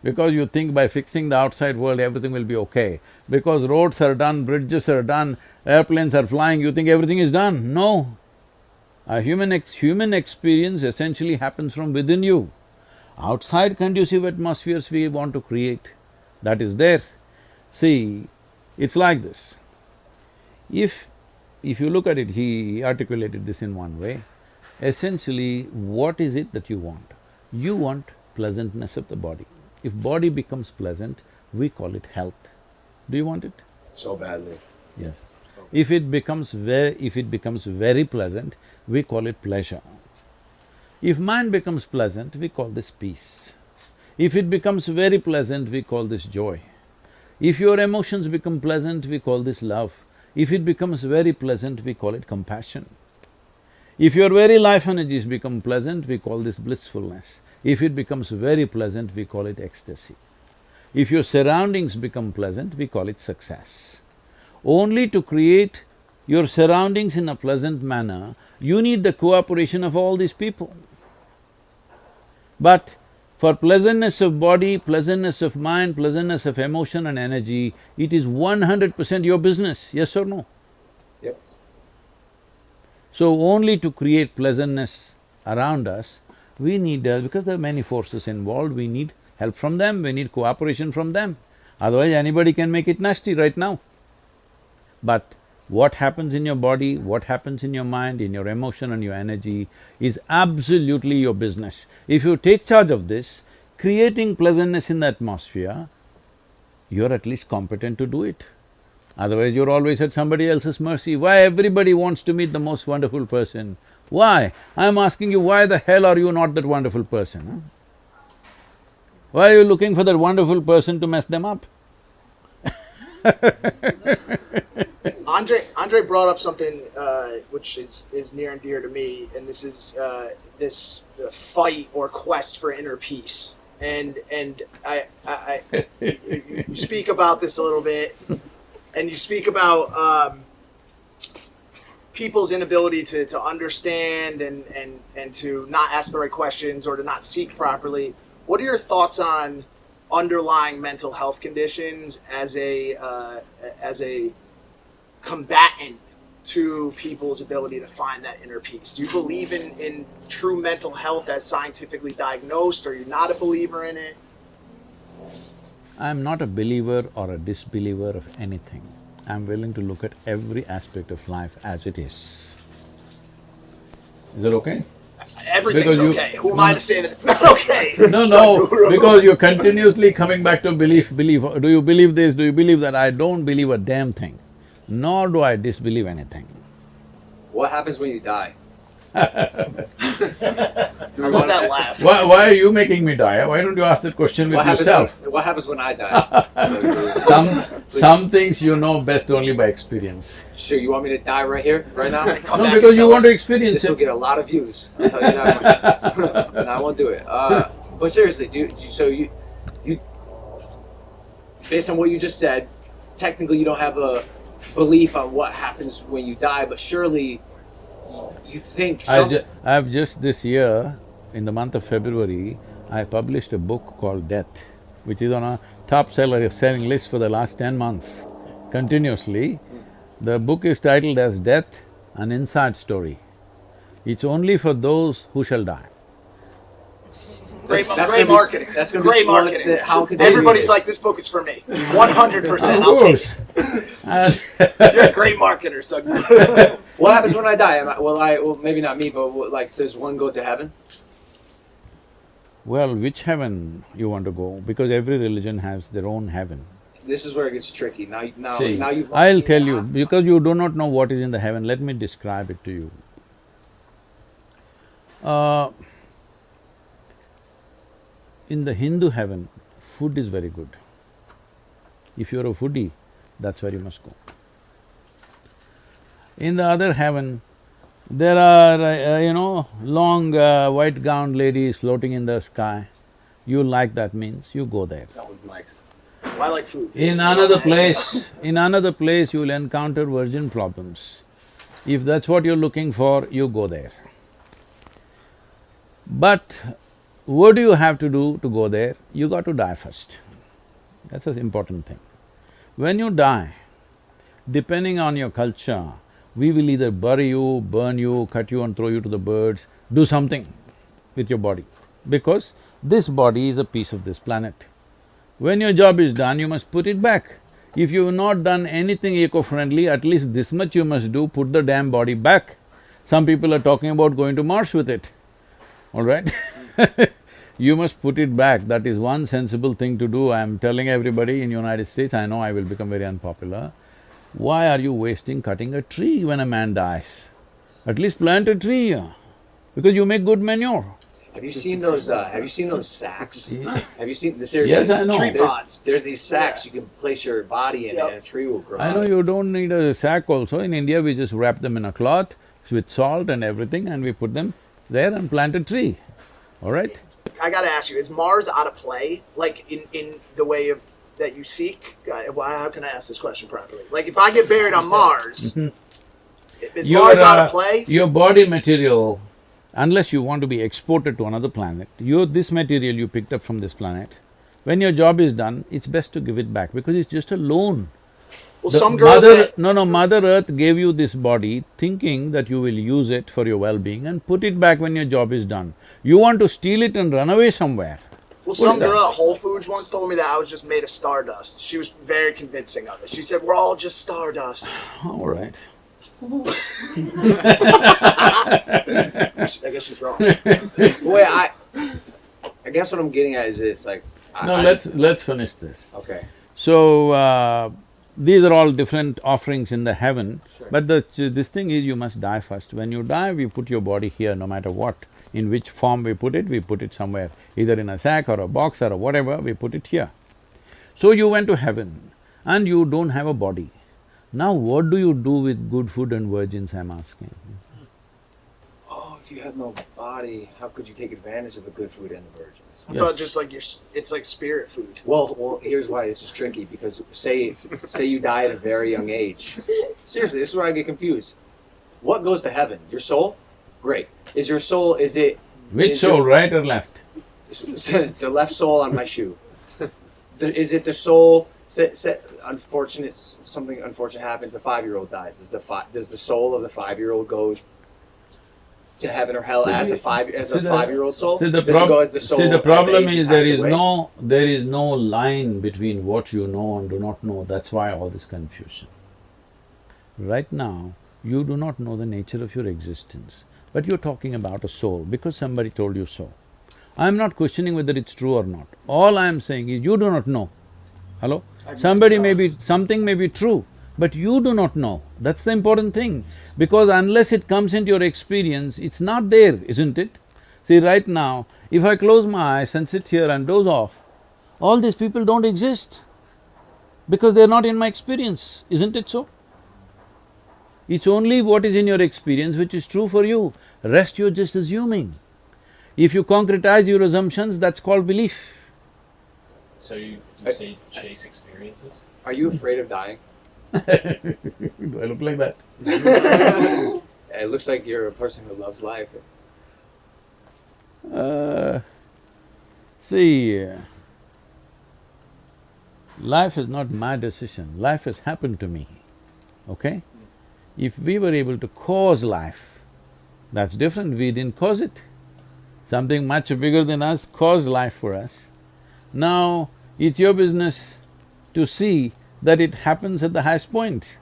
[SPEAKER 3] Because you think by fixing the outside world everything will be okay. Because roads are done, bridges are done, airplanes are flying, you think everything is done. No. A human experience essentially happens from within you. Outside conducive atmospheres we want to create, that is there. See, it's like this. If you look at it, he articulated this in one way. Essentially, what is it that you want? You want pleasantness of the body. If body becomes pleasant, we call it health. Do you want it?
[SPEAKER 1] So badly.
[SPEAKER 3] Yes. If it becomes very pleasant, we call it pleasure. If mind becomes pleasant, we call this peace. If it becomes very pleasant, we call this joy. If your emotions become pleasant, we call this love. If it becomes very pleasant, we call it compassion. If your very life energies become pleasant, we call this blissfulness. If it becomes very pleasant, we call it ecstasy. If your surroundings become pleasant, we call it success. Only to create your surroundings in a pleasant manner, you need the cooperation of all these people. But for pleasantness of body, pleasantness of mind, pleasantness of emotion and energy, it is 100% your business, yes or no?
[SPEAKER 1] Yep.
[SPEAKER 3] So only to create pleasantness around us, we need… because there are many forces involved, we need help from them, we need cooperation from them. Otherwise anybody can make it nasty right now. But what happens in your body, what happens in your mind, in your emotion and your energy is absolutely your business. If you take charge of this, creating pleasantness in the atmosphere, you're at least competent to do it. Otherwise you're always at somebody else's mercy. Why everybody wants to meet the most wonderful person? Why? I'm asking you, why the hell are you not that wonderful person, huh? Why are you looking for that wonderful person to mess them up?
[SPEAKER 2] Andre brought up something which is near and dear to me, and this is this fight or quest for inner peace. And you speak about this a little bit, and you speak about people's inability to understand and to not ask the right questions or to not seek properly. What are your thoughts on underlying mental health conditions as a combatant to people's ability to find that inner peace? Do you believe in true mental health as scientifically diagnosed, or are you not a believer in it?
[SPEAKER 3] I'm not a believer or a disbeliever of anything. I'm willing to look at every aspect of life as it is. Is that okay?
[SPEAKER 2] Everything's okay. Who am I to say that it's not okay?
[SPEAKER 3] No, because you're continuously coming back to belief. Do you believe this, do you believe that? I don't believe a damn thing, nor do I disbelieve anything.
[SPEAKER 1] What happens when you die?
[SPEAKER 2] I love that laugh.
[SPEAKER 3] Why are you making me die? Why don't you ask that question with yourself?
[SPEAKER 1] What happens when I die?
[SPEAKER 3] Some things you know best only by experience.
[SPEAKER 1] Sure, you want me to die right here, right now?
[SPEAKER 3] No, because you want to experience
[SPEAKER 1] This will
[SPEAKER 3] it.
[SPEAKER 1] get a lot of views, I'll tell you that much. And I won't do it. But seriously, so you… based on what you just said, technically you don't have a belief on what happens when you die, but surely you think
[SPEAKER 3] I've just this year, in the month of February, I published a book called Death, which is on a top selling list for the last 10 months, continuously. The book is titled as Death, an Inside Story. It's only for those who shall die.
[SPEAKER 2] Great marketing.
[SPEAKER 1] That's gonna
[SPEAKER 2] great
[SPEAKER 1] be
[SPEAKER 2] marketing.
[SPEAKER 1] How could they
[SPEAKER 2] Everybody's
[SPEAKER 1] read it?
[SPEAKER 2] like, this book is for me. 100%.
[SPEAKER 3] Of
[SPEAKER 2] I'll take
[SPEAKER 3] course.
[SPEAKER 2] it. You're a great marketer, Sadhguru.
[SPEAKER 1] What happens when I die? Well, maybe not me, but like, does one go to heaven?
[SPEAKER 3] Well, which heaven you want to go? Because every religion has their own heaven.
[SPEAKER 1] This is where it gets tricky.
[SPEAKER 3] See,
[SPEAKER 1] Now you've…
[SPEAKER 3] I'll tell you, because you do not know what is in the heaven, let me describe it to you. in the Hindu heaven, food is very good. If you're a foodie, that's where you must go. In the other heaven, there are, long white gowned ladies floating in the sky. You like that means, you go there.
[SPEAKER 4] That one's Mike's.
[SPEAKER 2] I like food.
[SPEAKER 3] In another place, you will encounter virgin problems. If that's what you're looking for, you go there. But what do you have to do to go there? You got to die first. That's an important thing. When you die, depending on your culture, we will either bury you, burn you, cut you and throw you to the birds, do something with your body, because this body is a piece of this planet. When your job is done, you must put it back. If you've not done anything eco-friendly, at least this much you must do, put the damn body back. Some people are talking about going to Mars with it, all right? You must put it back, that is one sensible thing to do. I'm telling everybody in United States, I know I will become very unpopular. Why are you wasting cutting a tree when a man dies? At least plant a tree, because you make good manure.
[SPEAKER 1] Have you seen those sacks?
[SPEAKER 3] Yeah.
[SPEAKER 1] Have you seen,
[SPEAKER 3] Yes, I know.
[SPEAKER 2] Tree pots.
[SPEAKER 1] There's these sacks you can place your body in
[SPEAKER 2] Yep.
[SPEAKER 1] and a tree will grow.
[SPEAKER 3] I know you don't need a sack also. In India, we just wrap them in a cloth with salt and everything and we put them there and plant a tree, all right?
[SPEAKER 2] I gotta ask you, is Mars out of play? Like in the way of that you seek? How can I ask this question properly? Like if I get buried on Mars, is Mars out of play?
[SPEAKER 3] Your body material, unless you want to be exported to another planet, this material you picked up from this planet, when your job is done, it's best to give it back because it's just a loan.
[SPEAKER 2] Well, some girls say,
[SPEAKER 3] Mother Earth gave you this body thinking that you will use it for your well-being and put it back when your job is done. You want to steal it and run away somewhere.
[SPEAKER 2] well, some girl at Whole Foods once told me that I was just made of stardust. She was very convincing of it. She said, we're all just stardust.
[SPEAKER 3] All right.
[SPEAKER 2] I guess she's wrong.
[SPEAKER 1] Wait, I guess what I'm getting at is this, like…
[SPEAKER 3] Let's finish this.
[SPEAKER 1] Okay.
[SPEAKER 3] So, these are all different offerings in the heaven,
[SPEAKER 1] Sure.
[SPEAKER 3] but this thing is you must die first. When you die, we put your body here no matter what. In which form we put it somewhere, either in a sack or a box or whatever, we put it here. So you went to heaven and you don't have a body. Now what do you do with good food and virgins, I'm asking?
[SPEAKER 1] Oh, if you have no body, how could you take advantage of the good food and the virgins?
[SPEAKER 2] I thought just like it's like spirit food.
[SPEAKER 1] Well, here's why this is tricky, because say you die at a very young age. Seriously, this is where I get confused. What goes to heaven? Your soul? Great. Is your soul,
[SPEAKER 3] Which
[SPEAKER 1] is
[SPEAKER 3] soul, right or left?
[SPEAKER 1] the left soul on my shoe. Is it the soul, something unfortunate happens, a 5-year-old dies, does the soul of the 5-year-old go to heaven or hell as a 5-year-old soul?
[SPEAKER 3] See, the
[SPEAKER 1] Does it go as the soul
[SPEAKER 3] see, the
[SPEAKER 1] at
[SPEAKER 3] problem
[SPEAKER 1] age
[SPEAKER 3] is
[SPEAKER 1] passed away?
[SPEAKER 3] there is no line between what you know and do not know. That's why all this confusion. Right now, you do not know the nature of your existence, but you're talking about a soul because somebody told you so. I'm not questioning whether it's true or not. All I'm saying is you do not know. Hello? Something may be true, but you do not know. That's the important thing, because unless it comes into your experience, it's not there, isn't it? See, right now, if I close my eyes and sit here and doze off, all these people don't exist because they're not in my experience, isn't it so? It's only what is in your experience which is true for you, rest you're just assuming. If you concretize your assumptions, that's called belief.
[SPEAKER 6] So you say chase experiences?
[SPEAKER 1] Are you afraid of dying?
[SPEAKER 3] Do I look like that?
[SPEAKER 1] It looks like you're a person who loves life.
[SPEAKER 3] See, life is not my decision, life has happened to me, okay? If we were able to cause life, that's different, we didn't cause it. Something much bigger than us caused life for us. Now, it's your business to see that it happens at the highest point.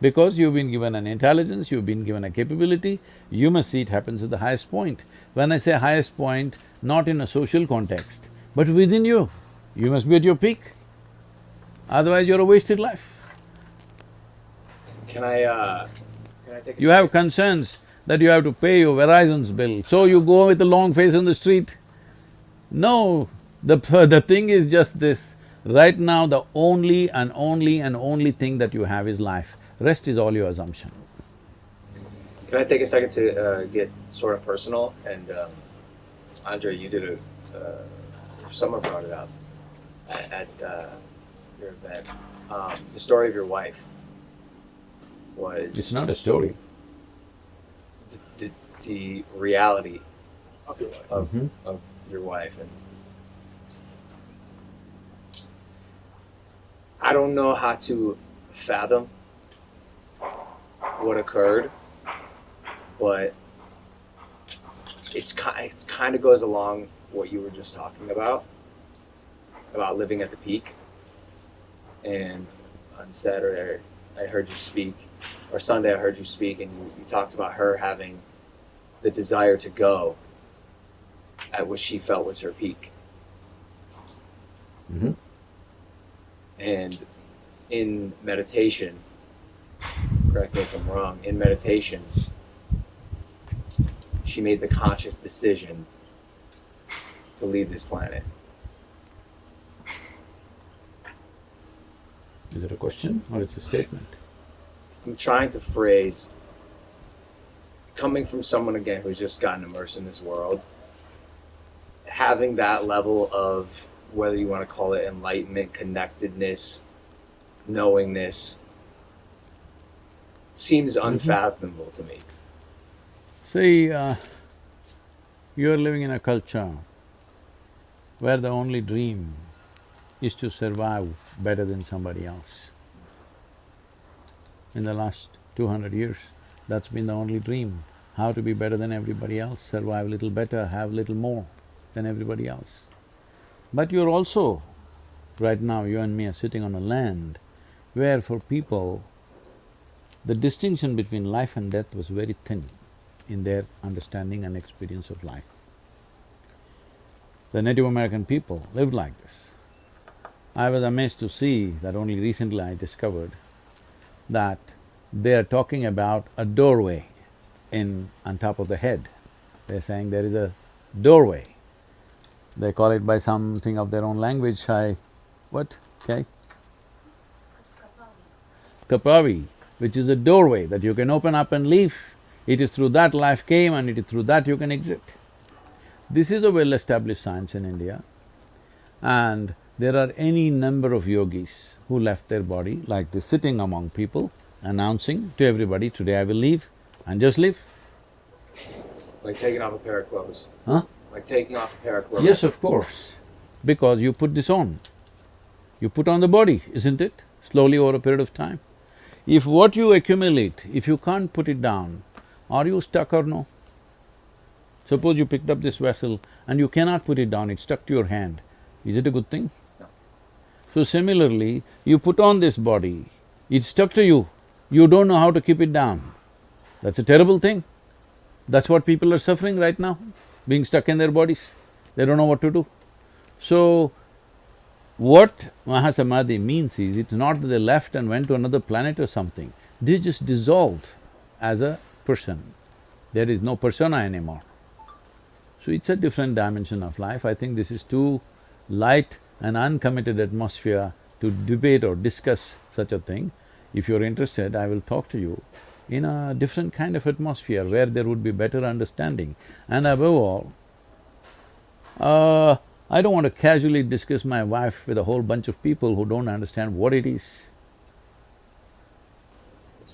[SPEAKER 3] Because you've been given an intelligence, you've been given a capability, you must see it happens at the highest point. When I say highest point, not in a social context, but within you, you must be at your peak. Otherwise, you're a wasted life.
[SPEAKER 1] Can I take a
[SPEAKER 3] You have concerns that you have to pay your Verizon's bill, so you go with a long face on the street. No, the thing is just this, right now the only and only and only thing that you have is life, rest is all your assumption.
[SPEAKER 1] Can I take a second to get sort of personal? And Andre, you did someone brought it up at your event. The story of your wife was
[SPEAKER 3] It's not a story.
[SPEAKER 1] the reality
[SPEAKER 2] Of your life.
[SPEAKER 1] of,
[SPEAKER 3] Mhm.
[SPEAKER 1] of your wife, and I don't know how to fathom what occurred, but it kind of goes along what you were just talking about living at the peak. And on Saturday, I heard you speak, or Sunday, I heard you speak, and you talked about her having the desire to go at what she felt was her peak.
[SPEAKER 3] Mm-hmm.
[SPEAKER 1] And in meditation, correct me if I'm wrong, in meditation, she made the conscious decision to leave this planet.
[SPEAKER 3] Is it a question or it's a statement?
[SPEAKER 1] I'm trying to phrase, coming from someone again who's just gotten immersed in this world, having that level of, whether you want to call it enlightenment, connectedness, knowingness, seems unfathomable to me.
[SPEAKER 3] See, you're living in a culture where the only dream is to survive better than somebody else. In the last 200 years, that's been the only dream, how to be better than everybody else, survive a little better, have little more than everybody else. But you're also, right now you and me are sitting on a land where for people, the distinction between life and death was very thin in their understanding and experience of life. The Native American people lived like this. I was amazed to see that only recently I discovered that they are talking about a doorway on top of the head. They're saying there is a doorway. They call it by something of their own language, what? Okay? Kapavi, which is a doorway that you can open up and leave. It is through that life came and it is through that you can exit. This is a well-established science in India, and there are any number of yogis who left their body like this, sitting among people, announcing to everybody, today I will leave, and just leave.
[SPEAKER 1] Like taking off a pair of clothes.
[SPEAKER 3] Huh?
[SPEAKER 1] Like taking off a pair of clothes.
[SPEAKER 3] Yes, of course, because you put this on. You put on the body, isn't it? Slowly over a period of time. If what you accumulate, if you can't put it down, are you stuck or no? Suppose you picked up this vessel and you cannot put it down, it's stuck to your hand. Is it a good thing?
[SPEAKER 1] No.
[SPEAKER 3] So similarly, you put on this body, it's stuck to you, you don't know how to keep it down. That's a terrible thing. That's what people are suffering right now, being stuck in their bodies. They don't know what to do. So, what Mahasamadhi means is, it's not that they left and went to another planet or something, they just dissolved as a person. There is no persona anymore. So it's a different dimension of life. I think this is too light and uncommitted atmosphere to debate or discuss such a thing. If you're interested, I will talk to you in a different kind of atmosphere where there would be better understanding. And above all, I don't want to casually discuss my wife with a whole bunch of people who don't understand what it is.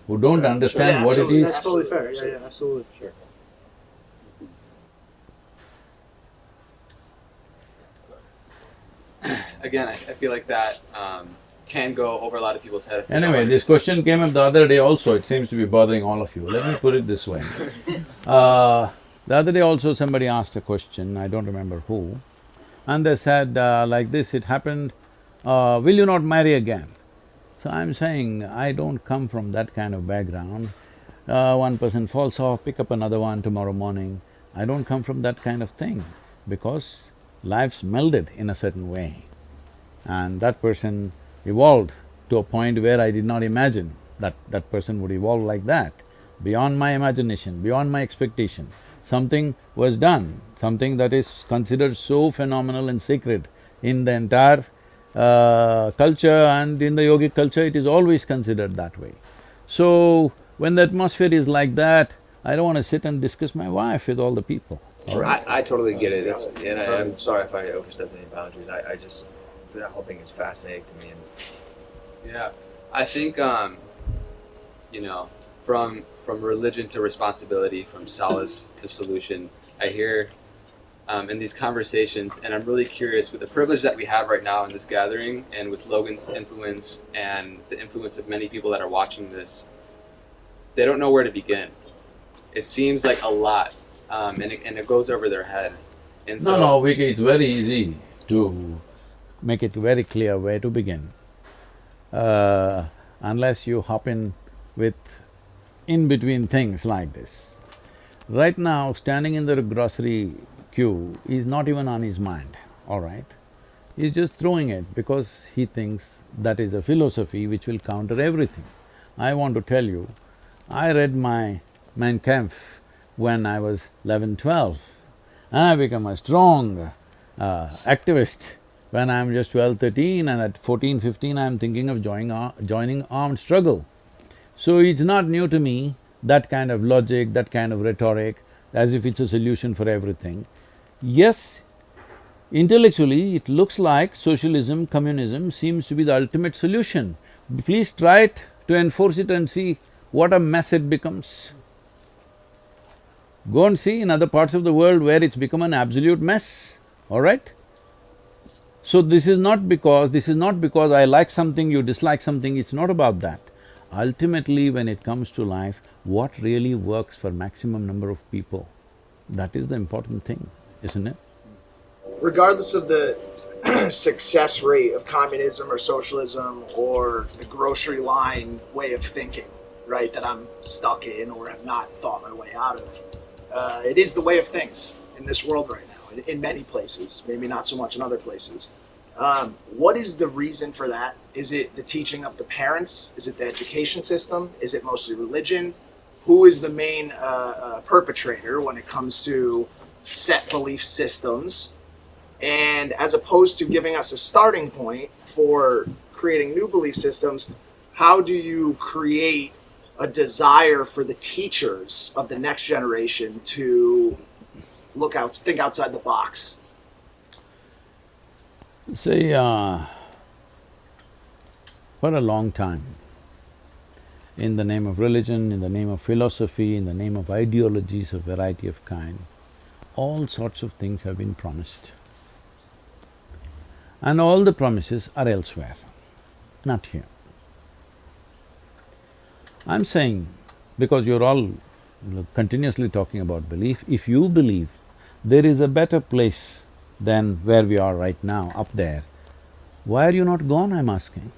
[SPEAKER 3] Who don't understand
[SPEAKER 2] Yeah,
[SPEAKER 3] what it
[SPEAKER 2] absolutely.
[SPEAKER 3] is.
[SPEAKER 5] That's totally fair, yeah, absolutely.
[SPEAKER 1] Sure.
[SPEAKER 4] Again, I feel like that can go over a lot of people's head.
[SPEAKER 3] Anyway, this question came up the other day also, it seems to be bothering all of you. Let me put it this way. The other day also somebody asked a question, I don't remember who, and they said like this, it happened, will you not marry again? So I'm saying, I don't come from that kind of background. One person falls off, pick up another one tomorrow morning. I don't come from that kind of thing, because life's melded in a certain way. And that person evolved to a point where I did not imagine that that person would evolve like that, beyond my imagination, beyond my expectation. something was done, something that is considered so phenomenal and sacred in the entire culture, and in the yogic culture it is always considered that way. So, when the atmosphere is like that, I don't want to sit and discuss my wife with all the people, all right?
[SPEAKER 1] I totally get it. I'm sorry if I overstepped any boundaries. I just, that whole thing is fascinating to me. And
[SPEAKER 4] Yeah, I think from religion to responsibility, from solace to solution, I hear in these conversations, and I'm really curious with the privilege that we have right now in this gathering, and with Logan's influence and the influence of many people that are watching this. They don't know where to begin. It seems like a lot, and it goes over their head. And so,
[SPEAKER 3] No, Vicky, it's very easy to make it very clear where to begin. Unless you hop in between things like this. Right now, standing in the grocery queue is not even on his mind, all right? He's just throwing it because he thinks that is a philosophy which will counter everything. I want to tell you, I read my Mein Kampf when I was 11, 12, and I become a strong activist when I'm just 12, 13, and at 14, 15 I'm thinking of joining armed struggle. So it's not new to me, that kind of logic, that kind of rhetoric, as if it's a solution for everything. Yes, intellectually it looks like socialism, communism seems to be the ultimate solution. Please try it to enforce it and see what a mess it becomes. Go and see in other parts of the world where it's become an absolute mess, all right? So this is not because I like something, you dislike something, it's not about that. Ultimately, when it comes to life, what really works for maximum number of people, that is the important thing, isn't it?
[SPEAKER 2] Regardless of the success rate of communism or socialism or the grocery line way of thinking, right, that I'm stuck in or have not thought my way out of, it is the way of things in this world right now, in many places, maybe not so much in other places. What is the reason for that? Is it the teaching of the parents? Is it the education system? Is it mostly religion? Who is the main perpetrator when it comes to set belief systems? And as opposed to giving us a starting point for creating new belief systems, how do you create a desire for the teachers of the next generation to think outside the box?
[SPEAKER 3] See, for a long time, in the name of religion, in the name of philosophy, in the name of ideologies of variety of kind, all sorts of things have been promised. And all the promises are elsewhere, not here. I'm saying, because you're all continuously talking about belief, if you believe there is a better place than where we are right now, up there, why are you not gone, I'm asking?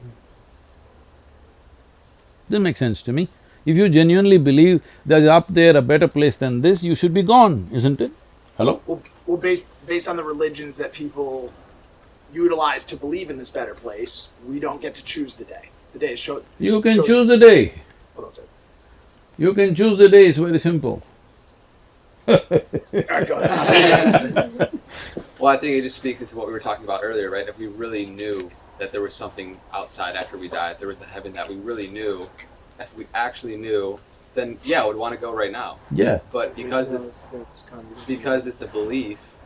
[SPEAKER 3] Doesn't make sense to me. If you genuinely believe there's up there a better place than this, you should be gone, isn't it? Hello?
[SPEAKER 2] Well, based on the religions that people utilize to believe in this better place, we don't get to choose the day. The day is chosen.
[SPEAKER 3] You can choose the day.
[SPEAKER 2] Hold on a second.
[SPEAKER 3] You can choose the day, it's very simple.
[SPEAKER 2] All right, go ahead.
[SPEAKER 4] well, I think it just speaks into what we were talking about earlier, right? If we really knew that there was something outside after we died, there was a heaven that we really knew, if we actually knew, then yeah, I would want to go right now.
[SPEAKER 3] Yeah.
[SPEAKER 4] But because it's a belief,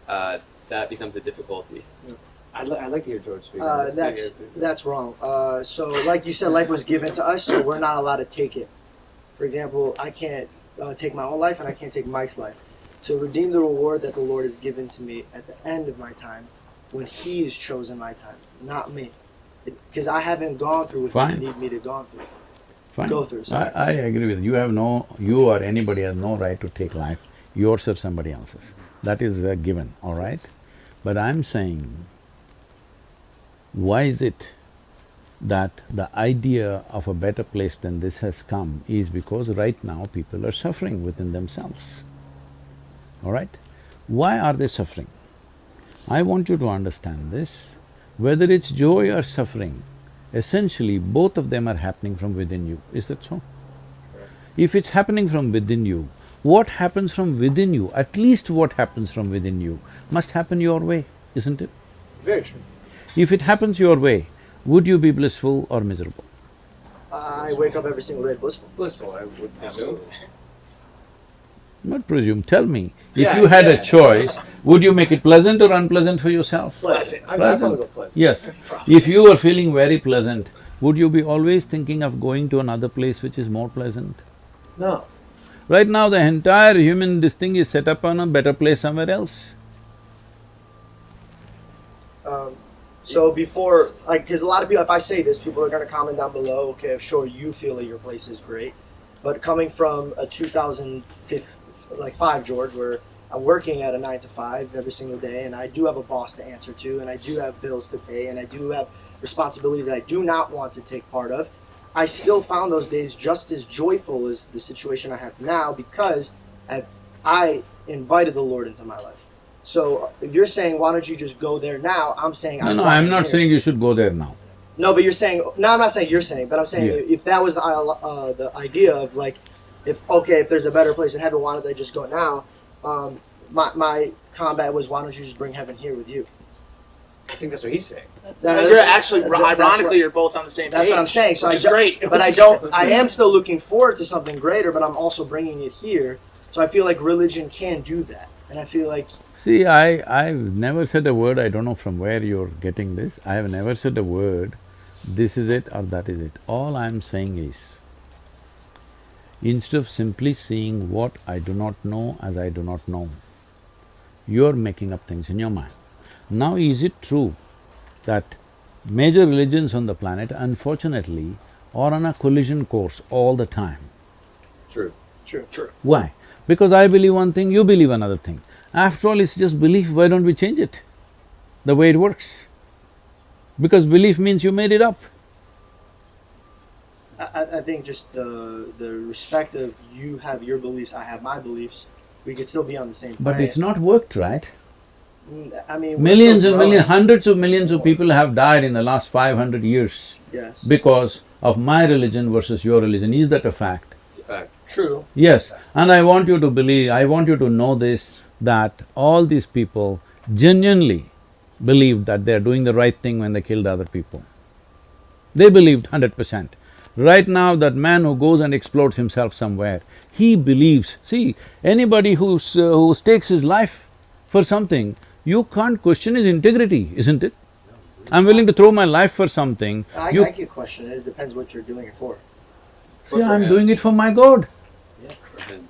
[SPEAKER 4] that becomes a difficulty.
[SPEAKER 1] I'd like to hear George speak.
[SPEAKER 5] That's wrong. So, like you said, life was given to us, so we're not allowed to take it. For example, I can't take my own life, and I can't take Mike's life. So, redeem the reward that the Lord has given to me at the end of my time, when He has chosen my time, not me, because I haven't gone through what He need me to go through.
[SPEAKER 3] Fine.
[SPEAKER 5] Go through. Sorry.
[SPEAKER 3] I agree with you. You or anybody has no right to take life, yours or somebody else's. That is a given, all right? But I'm saying, why is it that the idea of a better place than this has come is because right now people are suffering within themselves, all right? Why are they suffering? I want you to understand this. Whether it's joy or suffering, essentially both of them are happening from within you. Is that so? If it's happening from within you, What happens from within you, at least what happens from within you, must happen your way, isn't it?
[SPEAKER 5] Very true.
[SPEAKER 3] If it happens your way, would you be blissful or miserable?
[SPEAKER 5] I wake up every single day blissful.
[SPEAKER 1] Blissful, I would presume.
[SPEAKER 2] Absolutely.
[SPEAKER 3] Not presume, tell me. If
[SPEAKER 1] Yeah,
[SPEAKER 3] you had
[SPEAKER 1] yeah.
[SPEAKER 3] a choice, would you make it pleasant or unpleasant for yourself?
[SPEAKER 2] Pleasant.
[SPEAKER 1] I'd probably go pleasant.
[SPEAKER 3] Yes. If you were feeling very pleasant, would you be always thinking of going to another place which is more pleasant?
[SPEAKER 1] No.
[SPEAKER 3] Right now, the entire human this thing is set up on a better place somewhere else.
[SPEAKER 5] So before, like, because a lot of people, if I say this, people are going to comment down below, okay, sure, you feel that your place is great. But coming from a 2005 George, where I'm working at a 9 to 5 every single day, and I do have a boss to answer to, and I do have bills to pay, and I do have responsibilities that I do not want to take part of, I still found those days just as joyful as the situation I have now because I invited the Lord into my life. So if you're saying, why don't you just go there now? I'm saying,
[SPEAKER 3] No, I'm not saying you should go there now.
[SPEAKER 5] No, but you're saying, no, I'm not saying you're saying, but I'm saying
[SPEAKER 3] Yeah.
[SPEAKER 5] if that was the idea of like, if there's a better place in heaven, why don't they just go now? My combat was, why don't you just bring heaven here with you?
[SPEAKER 1] I think that's what he's saying.
[SPEAKER 2] You're actually,
[SPEAKER 5] that's
[SPEAKER 2] ironically,
[SPEAKER 5] what-
[SPEAKER 2] you're both on the same page.
[SPEAKER 5] That's what I'm saying. So
[SPEAKER 2] which
[SPEAKER 5] I
[SPEAKER 2] is
[SPEAKER 5] don't-
[SPEAKER 2] great.
[SPEAKER 5] But I don't. I am still looking forward to something greater, but I'm also bringing it here. So I feel like religion can do that, and I feel like
[SPEAKER 3] See, I've never said a word, I don't know from where you're getting this, I have never said a word, this is it or that is it. All I'm saying is, instead of simply seeing what I do not know as I do not know, you're making up things in your mind. Now, is it true that major religions on the planet, unfortunately, are on a collision course all the time?
[SPEAKER 1] True.
[SPEAKER 2] True.
[SPEAKER 3] Why? Because I believe one thing, you believe another thing. After all, it's just belief, why don't we change it? The way it works. Because belief means you made it up.
[SPEAKER 5] I think just the respect of you have your beliefs, I have my beliefs. We could still be on the same
[SPEAKER 3] But
[SPEAKER 5] planet.
[SPEAKER 3] it's not worked, right?
[SPEAKER 5] I mean, we're
[SPEAKER 3] Millions
[SPEAKER 5] still
[SPEAKER 3] and
[SPEAKER 5] growing.
[SPEAKER 3] millions, hundreds of millions of people have died in the last 500 years
[SPEAKER 5] Yes,
[SPEAKER 3] because of my religion versus your religion. Is that a fact?
[SPEAKER 5] true.
[SPEAKER 3] Yes, and I want you to believe, I want you to know this, that all these people genuinely believed that they're doing the right thing when they killed other people. They believed 100%. Right now, that man who goes and explodes himself somewhere, he believes… See, anybody who stakes his life for something, you can't question his integrity, isn't it? I'm willing to throw my life for something,
[SPEAKER 5] I
[SPEAKER 3] you…
[SPEAKER 5] can question it. It depends what you're doing it for.
[SPEAKER 3] See, I'm doing it for my God.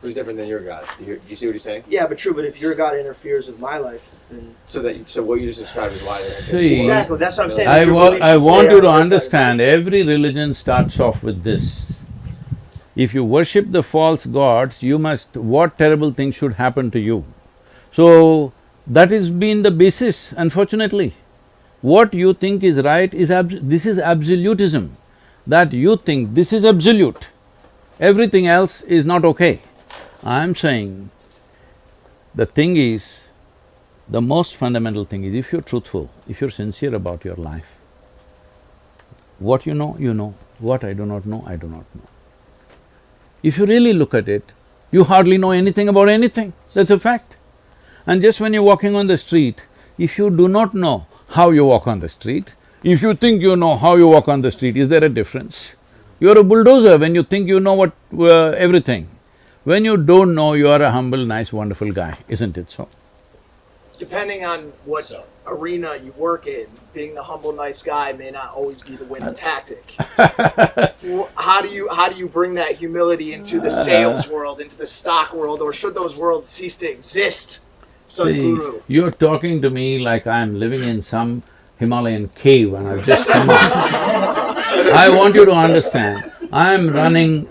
[SPEAKER 1] Who's different than your God? Do you see what he's saying?
[SPEAKER 5] Yeah, but true. But if your God interferes with my life, then
[SPEAKER 1] So what you just described is why they're…
[SPEAKER 3] See,
[SPEAKER 5] exactly that's what I'm saying.
[SPEAKER 3] I
[SPEAKER 5] Your
[SPEAKER 3] want
[SPEAKER 5] beliefs should stay
[SPEAKER 3] you
[SPEAKER 5] on
[SPEAKER 3] to
[SPEAKER 5] your side.
[SPEAKER 3] understand, every religion starts off with this. If you worship the false gods, you must… what terrible thing should happen to you? So, that has been the basis, unfortunately. What you think is right is this is absolutism, that you think this is absolute, everything else is not okay. I'm saying, the thing is, the most fundamental thing is, if you're truthful, if you're sincere about your life, what you know, what I do not know, I do not know. If you really look at it, you hardly know anything about anything, that's a fact. And just when you're walking on the street, if you do not know how you walk on the street, if you think you know how you walk on the street, is there a difference? You're a bulldozer when you think you know what… everything. When you don't know, you are a humble, nice, wonderful guy, isn't it so?
[SPEAKER 2] Depending on what
[SPEAKER 6] So-
[SPEAKER 2] arena you work in, being the humble, nice guy may not always be the winning tactic. How do you bring that humility into the sales world, into the stock world, or should those worlds cease to exist?
[SPEAKER 3] See,
[SPEAKER 2] Sadhguru.
[SPEAKER 3] you're talking to me like I'm living in some Himalayan cave and I've just come out. I want you to understand, I'm running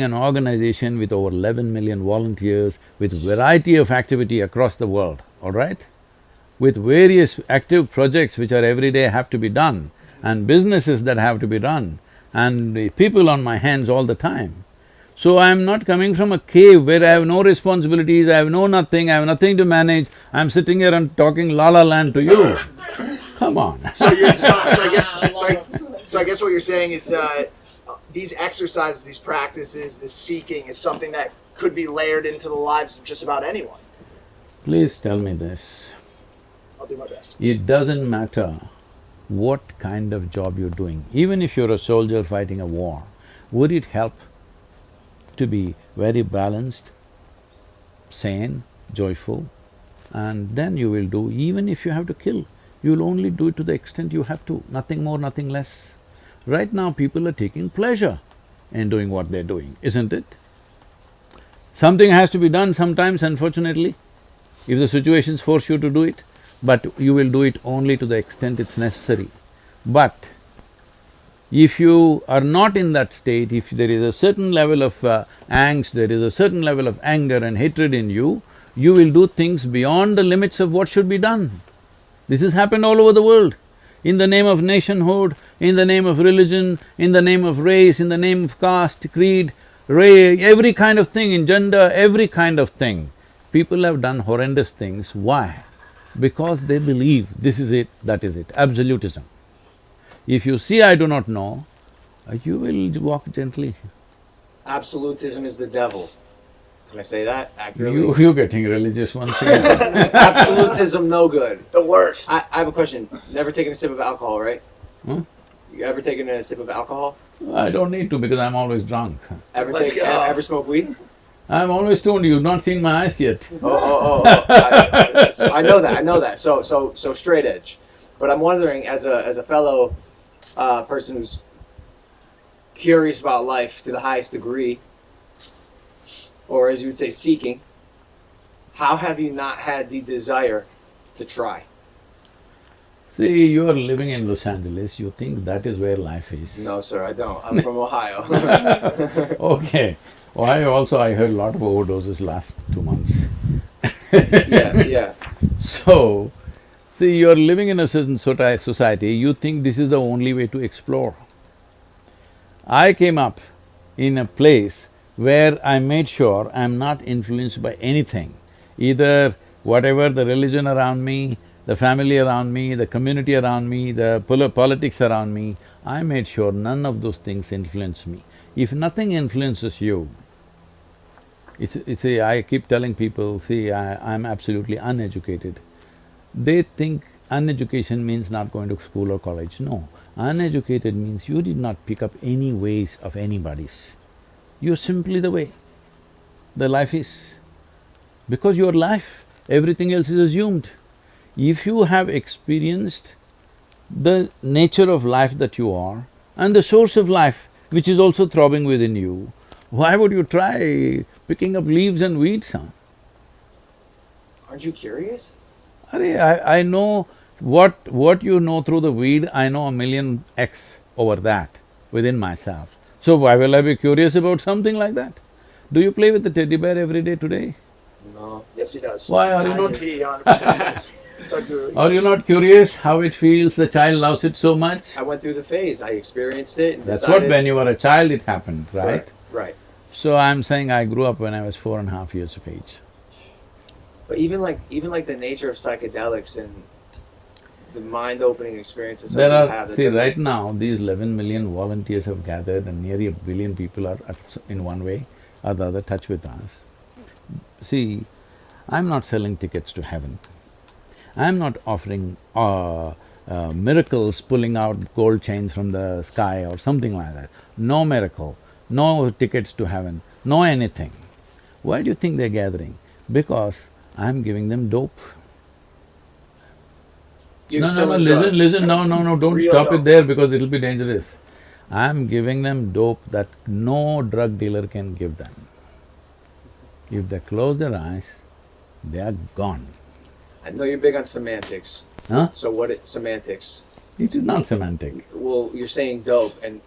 [SPEAKER 3] an organization with over 11 million volunteers, with variety of activity across the world, all right? With various active projects which are every day have to be done, and businesses that have to be run, and the people on my hands all the time. So I'm not coming from a cave where I have no responsibilities, I have no nothing, I have nothing to manage, I'm sitting here and talking la-la land to you. Come on.
[SPEAKER 2] So I guess what you're saying is these exercises, these practices, this seeking is something that could be layered into the lives of just about anyone.
[SPEAKER 3] Please tell me this.
[SPEAKER 2] I'll do my best.
[SPEAKER 3] It doesn't matter what kind of job you're doing. Even if you're a soldier fighting a war, would it help to be very balanced, sane, joyful? And then you will do, even if you have to kill, you'll only do it to the extent you have to, nothing more, nothing less. Right now, people are taking pleasure in doing what they're doing, isn't it? Something has to be done sometimes, unfortunately, if the situations force you to do it, but you will do it only to the extent it's necessary. But if you are not in that state, if there is a certain level of angst, there is a certain level of anger and hatred in you, you will do things beyond the limits of what should be done. This has happened all over the world. In the name of nationhood, in the name of religion, in the name of race, in the name of caste, creed, every kind of thing, in gender, every kind of thing. People have done horrendous things. Why? Because they believe this is it, that is it, absolutism. If you see I do not know, you will walk gently.
[SPEAKER 1] Absolutism is the devil. Can I say that accurately?
[SPEAKER 3] You're getting religious once again.
[SPEAKER 1] Absolutism, no good.
[SPEAKER 2] The worst.
[SPEAKER 1] I have a question. Never taken a sip of alcohol, right?
[SPEAKER 3] Huh?
[SPEAKER 1] You ever taken a sip of alcohol?
[SPEAKER 3] I don't need to because I'm always drunk.
[SPEAKER 2] Let's go.
[SPEAKER 1] Ever smoke weed?
[SPEAKER 3] I'm always told you've not seen my eyes yet.
[SPEAKER 1] I know that. So straight edge. But I'm wondering, as a fellow person who's curious about life to the highest degree, or as you would say, seeking, how have you not had the desire to try?
[SPEAKER 3] See, you are living in Los Angeles, you think that is where life is.
[SPEAKER 1] No, sir, I don't. I'm from Ohio.
[SPEAKER 3] Okay. Ohio also, I heard a lot of overdoses last 2 months.
[SPEAKER 1] Yeah.
[SPEAKER 3] So, see, you're living in a certain society, you think this is the only way to explore. I came up in a place where I made sure I'm not influenced by anything, either whatever the religion around me, the family around me, the community around me, the politics around me, I made sure none of those things influence me. If nothing influences you, I keep telling people, see, I'm absolutely uneducated. They think uneducation means not going to school or college. No, uneducated means you did not pick up any ways of anybody's. You're simply the way the life is. Because your life, everything else is assumed. If you have experienced the nature of life that you are and the source of life which is also throbbing within you, why would you try picking up leaves and weeds, huh?
[SPEAKER 1] Aren't you curious?
[SPEAKER 3] I know what you know through the weed, I know 1,000,000x over that within myself. So why will I be curious about something like that? Do you play with the teddy bear every day today?
[SPEAKER 1] No.
[SPEAKER 2] Yes, he does.
[SPEAKER 3] Why are you not…
[SPEAKER 2] He 100% does. Sadhguru,
[SPEAKER 3] Are you not curious how it feels, the child loves it so much?
[SPEAKER 1] I went through the phase. I experienced it and
[SPEAKER 3] That's
[SPEAKER 1] decided…
[SPEAKER 3] what, when you were a child it happened, right?
[SPEAKER 1] Right.
[SPEAKER 3] So I'm saying I grew up when I was 4.5 years of age.
[SPEAKER 1] But even like the nature of psychedelics and the mind-opening experiences
[SPEAKER 3] There
[SPEAKER 1] that we
[SPEAKER 3] are…
[SPEAKER 1] have. That
[SPEAKER 3] see,
[SPEAKER 1] doesn't-
[SPEAKER 3] right now, these 11 million volunteers have gathered and nearly 1 billion people are in one way or the other touch with us. See, I'm not selling tickets to heaven. I'm not offering miracles, pulling out gold chains from the sky or something like that. No miracle, no tickets to heaven, no anything. Why do you think they're gathering? Because I'm giving them dope.
[SPEAKER 1] You're
[SPEAKER 3] No,
[SPEAKER 1] selling
[SPEAKER 3] listen,
[SPEAKER 1] drugs.
[SPEAKER 3] listen, no, don't
[SPEAKER 2] Real
[SPEAKER 3] stop
[SPEAKER 2] dope.
[SPEAKER 3] it there because it'll be dangerous. I'm giving them dope that no drug dealer can give them. If they close their eyes, they are gone.
[SPEAKER 1] I know you're big on semantics.
[SPEAKER 3] Huh?
[SPEAKER 1] So semantics?
[SPEAKER 3] It is not semantic.
[SPEAKER 1] Well, you're saying dope, and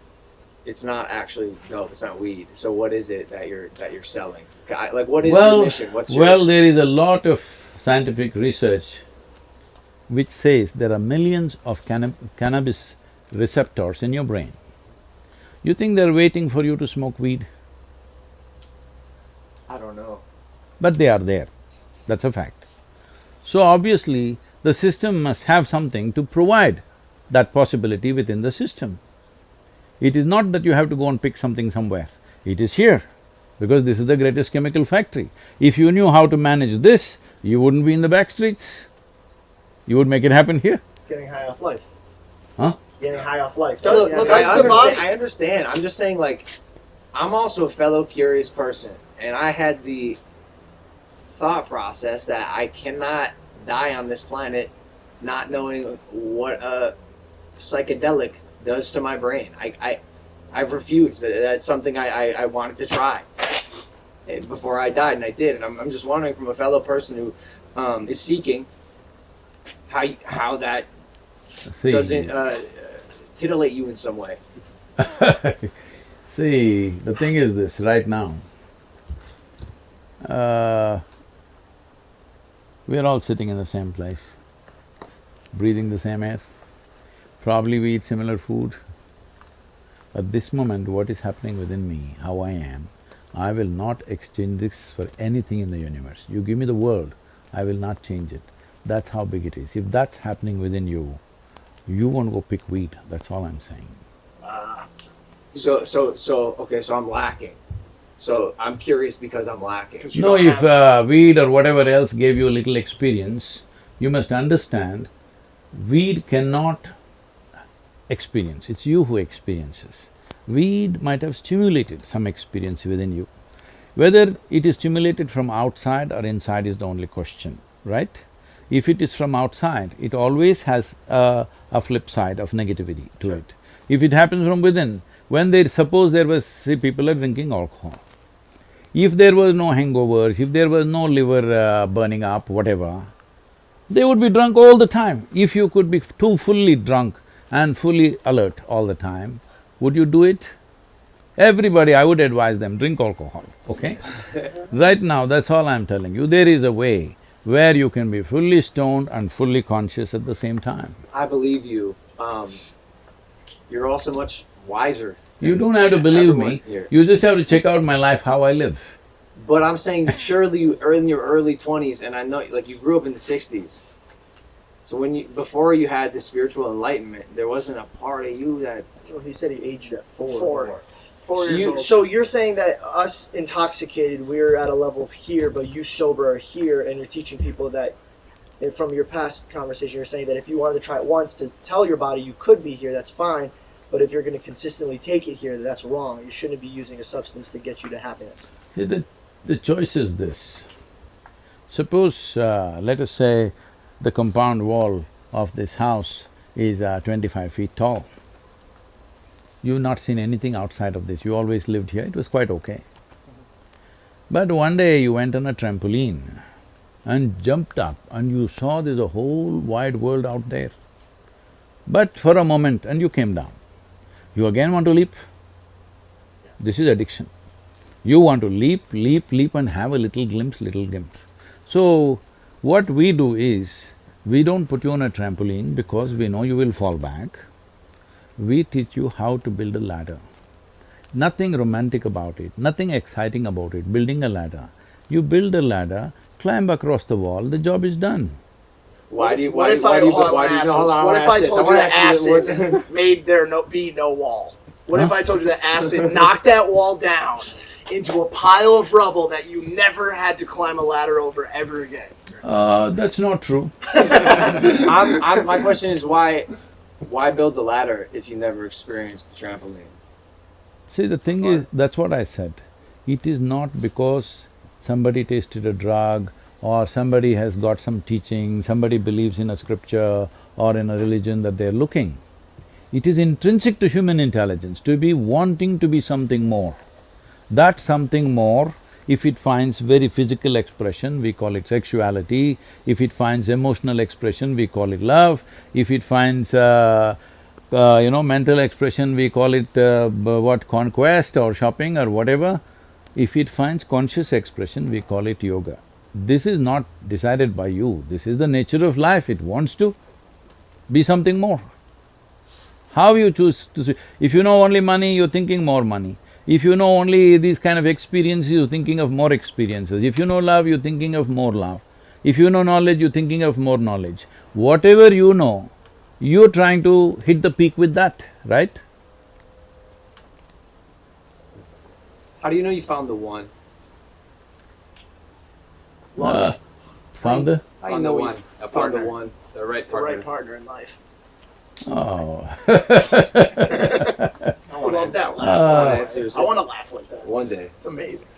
[SPEAKER 1] it's not actually dope. It's not weed. So what is it that you're selling? Like, what is your mission? What's your…
[SPEAKER 3] Well, there is a lot of scientific research which says there are millions of cannabis receptors in your brain. You think they're waiting for you to smoke weed?
[SPEAKER 1] I don't know.
[SPEAKER 3] But they are there, that's a fact. So obviously, the system must have something to provide that possibility within the system. It is not that you have to go and pick something somewhere, it is here. because this is the greatest chemical factory. If you knew how to manage this, you wouldn't be in the back streets. You would make it happen here.
[SPEAKER 5] Getting high off life.
[SPEAKER 3] Huh?
[SPEAKER 5] Getting high off life.
[SPEAKER 2] Look,
[SPEAKER 5] Yeah,
[SPEAKER 2] look,
[SPEAKER 5] that's
[SPEAKER 2] I
[SPEAKER 5] the
[SPEAKER 2] understand-
[SPEAKER 1] I understand. I'm just saying, like, I'm also a fellow curious person, and I had the thought process that I cannot die on this planet not knowing what a psychedelic does to my brain. I've refused. That's something I wanted to try before I died, and I did. And I'm just wondering, from a fellow person who is seeking, how that
[SPEAKER 3] See,
[SPEAKER 1] doesn't titillate you in some way.
[SPEAKER 3] see, the thing is this, right now, we are all sitting in the same place, breathing the same air. Probably we eat similar food. At this moment, what is happening within me, how I am, I will not exchange this for anything in the universe. You give me the world, I will not change it. That's how big it is. If that's happening within you, you won't go pick weed, that's all I'm saying.
[SPEAKER 1] Okay, so I'm lacking. So I'm curious because I'm lacking.
[SPEAKER 2] You
[SPEAKER 3] No,
[SPEAKER 2] don't
[SPEAKER 3] if
[SPEAKER 2] have-
[SPEAKER 3] weed or whatever else gave you a little experience, you must understand, weed cannot experience, it's you who experiences. Weed might have stimulated some experience within you. Whether it is stimulated from outside or inside is the only question, right? If it is from outside, it always has a flip side of negativity to it. If it happens from within, when suppose there was… see, people are drinking alcohol. If there was no hangovers, if there was no liver burning up, whatever, they would be drunk all the time. If you could be too fully drunk and fully alert all the time, would you do it? Everybody, I would advise them, drink alcohol, okay? Right now, that's all I'm telling you. There is a way where you can be fully stoned and fully conscious at the same time.
[SPEAKER 1] I believe you. You're also much wiser.
[SPEAKER 3] You don't have to believe
[SPEAKER 1] everyone
[SPEAKER 3] me,
[SPEAKER 1] here.
[SPEAKER 3] you just have to check out my life, how I live.
[SPEAKER 1] But I'm saying that surely you are in your early 20s, and I know, like, you grew up in the 60s. So before you had the spiritual enlightenment, there wasn't a part of you that…
[SPEAKER 5] Well, he said he aged at 4.
[SPEAKER 2] 4
[SPEAKER 1] So
[SPEAKER 2] years
[SPEAKER 1] you-
[SPEAKER 2] old.
[SPEAKER 5] So you're saying that us intoxicated, we're at a level of here, but you sober are here, and you're teaching people that, and from your past conversation, you're saying that if you wanted to try it once to tell your body you could be here, that's fine, but if you're going to consistently take it here, that's wrong. You shouldn't be using a substance to get you to happiness.
[SPEAKER 3] See, the choice is this. Suppose, let us say, the compound wall of this house is 25 feet tall. You've not seen anything outside of this, you always lived here, it was quite okay. But one day you went on a trampoline and jumped up and you saw there's a whole wide world out there. But for a moment and you came down. You again want to leap? This is addiction. You want to leap, leap, leap and have a little glimpse, little glimpse. So, what we do is, we don't put you on a trampoline because we know you will fall back. We teach you how to build a ladder. Nothing romantic about it, nothing exciting about it, building a ladder. You build a ladder, climb across the wall, the job is done.
[SPEAKER 1] Why do you…
[SPEAKER 2] What
[SPEAKER 1] Why
[SPEAKER 2] if
[SPEAKER 1] do
[SPEAKER 2] I…
[SPEAKER 1] you…
[SPEAKER 2] hold on,
[SPEAKER 1] Why do you…
[SPEAKER 2] ask
[SPEAKER 1] hold
[SPEAKER 2] this.
[SPEAKER 1] on,
[SPEAKER 2] What if I
[SPEAKER 1] this.
[SPEAKER 2] told you
[SPEAKER 1] wanna
[SPEAKER 2] that
[SPEAKER 1] ask you
[SPEAKER 2] acid made there be no wall? What if
[SPEAKER 3] Huh?
[SPEAKER 2] I told you that acid knocked that wall down into a pile of rubble that you never had to climb a ladder over ever again?
[SPEAKER 3] That's not true.
[SPEAKER 1] My question is why build the ladder if you never experienced the trampoline?
[SPEAKER 3] See, the thing is, that's what I said. It is not because somebody tasted a drug or somebody has got some teaching, somebody believes in a scripture or in a religion that they're looking. It is intrinsic to human intelligence to be wanting to be something more. That something more, if it finds very physical expression, we call it sexuality. If it finds emotional expression, we call it love. If it finds mental expression, we call it conquest or shopping or whatever. If it finds conscious expression, we call it yoga. This is not decided by you, this is the nature of life, it wants to be something more. How you choose to… if you know only money, you're thinking more money. If you know only these kind of experiences, you're thinking of more experiences. If you know love, you're thinking of more love. If you know knowledge, you're thinking of more knowledge. Whatever you know, you're trying to hit the peak with that, right?
[SPEAKER 1] How do you know you found the one?
[SPEAKER 2] Love.
[SPEAKER 3] Found the…
[SPEAKER 1] How do you
[SPEAKER 4] Found
[SPEAKER 1] know
[SPEAKER 4] the
[SPEAKER 1] you
[SPEAKER 4] one, a
[SPEAKER 1] found the
[SPEAKER 4] partner,
[SPEAKER 1] one?
[SPEAKER 4] the right
[SPEAKER 2] The
[SPEAKER 4] partner.
[SPEAKER 2] right partner in life.
[SPEAKER 3] Oh.
[SPEAKER 2] I love that laugh.
[SPEAKER 1] Answers.
[SPEAKER 2] I want to laugh like that.
[SPEAKER 1] One day.
[SPEAKER 2] It's amazing.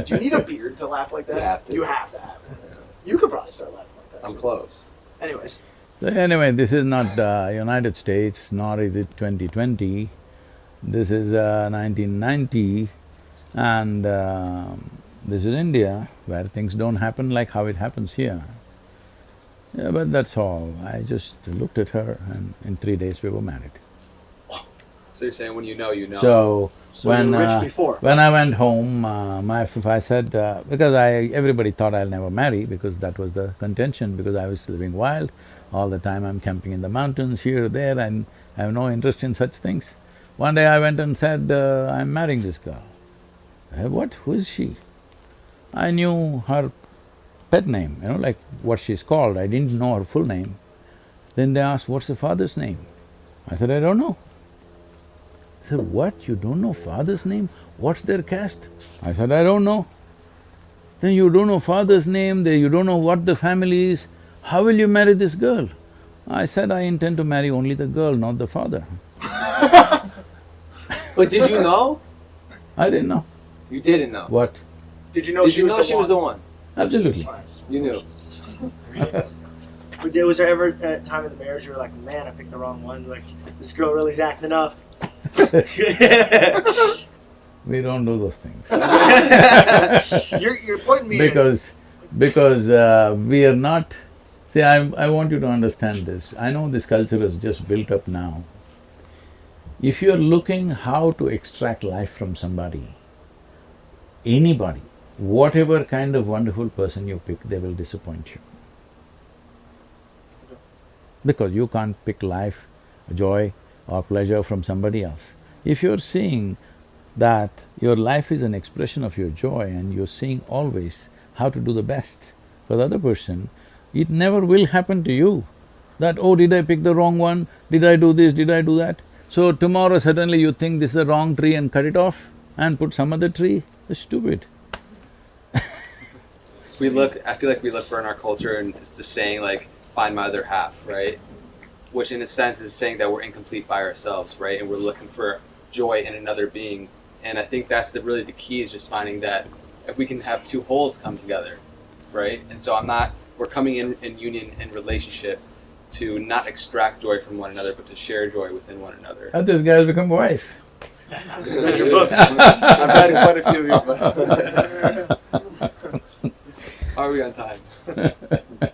[SPEAKER 2] Do you need a beard to laugh like that?
[SPEAKER 1] You have to.
[SPEAKER 2] You have to have it. You could probably start laughing like that.
[SPEAKER 1] I'm
[SPEAKER 2] soon.
[SPEAKER 1] close.
[SPEAKER 2] Anyways,
[SPEAKER 3] So anyway, this is not United States, nor is it 2020. This is 1990, and this is India, where things don't happen like how it happens here. Yeah, but that's all. I just looked at her, and in 3 days we were married.
[SPEAKER 4] So you're saying when you know, you know.
[SPEAKER 3] So
[SPEAKER 5] So
[SPEAKER 3] when
[SPEAKER 5] you were rich before.
[SPEAKER 3] when I went home, my wife, I said because everybody thought I'll never marry because that was the contention, because I was living wild all the time. I'm camping in the mountains here, there, and I have no interest in such things. One day I went and said, I'm marrying this girl. What? Who is she? I knew her pet name, like what she's called. I didn't know her full name. Then they asked, what's the father's name? I said, I don't know. They said, what? You don't know father's name? What's their caste? I said, I don't know. Then you don't know father's name, you don't know what the family is, how will you marry this girl? I said, I intend to marry only the girl, not the father.
[SPEAKER 1] But did you know?
[SPEAKER 3] I didn't know.
[SPEAKER 1] You didn't know.
[SPEAKER 3] What?
[SPEAKER 2] did you know
[SPEAKER 1] Did
[SPEAKER 2] she
[SPEAKER 1] you
[SPEAKER 2] was
[SPEAKER 1] know
[SPEAKER 2] the
[SPEAKER 1] she
[SPEAKER 2] one?
[SPEAKER 1] was the one?
[SPEAKER 3] Absolutely.
[SPEAKER 1] You knew.
[SPEAKER 5] Was there ever a time in the marriage you were like, man, I picked the wrong one? Like, this girl really's acting up.
[SPEAKER 3] We don't do those things.
[SPEAKER 2] You're pointing me
[SPEAKER 3] Because we are not… See, I want you to understand this. I know this culture is just built up now. If you're looking how to extract life from somebody, anybody, whatever kind of wonderful person you pick, they will disappoint you. Because you can't pick life, joy or pleasure from somebody else. If you're seeing that your life is an expression of your joy and you're seeing always how to do the best for the other person, it never will happen to you that, oh, did I pick the wrong one? Did I do this? Did I do that? So tomorrow suddenly you think this is the wrong tree and cut it off and put some other tree? That's stupid.
[SPEAKER 4] I feel like we look for in our culture, and it's the saying like, find my other half, right? Which in a sense is saying that we're incomplete by ourselves, right? And we're looking for joy in another being. And I think that's really the key, is just finding that if we can have two wholes come together, right? And so we're coming in union and relationship to not extract joy from one another, but to share joy within one another.
[SPEAKER 3] How this guy has become wise.
[SPEAKER 4] Read your books. I've read quite a few of your books. Are we on time?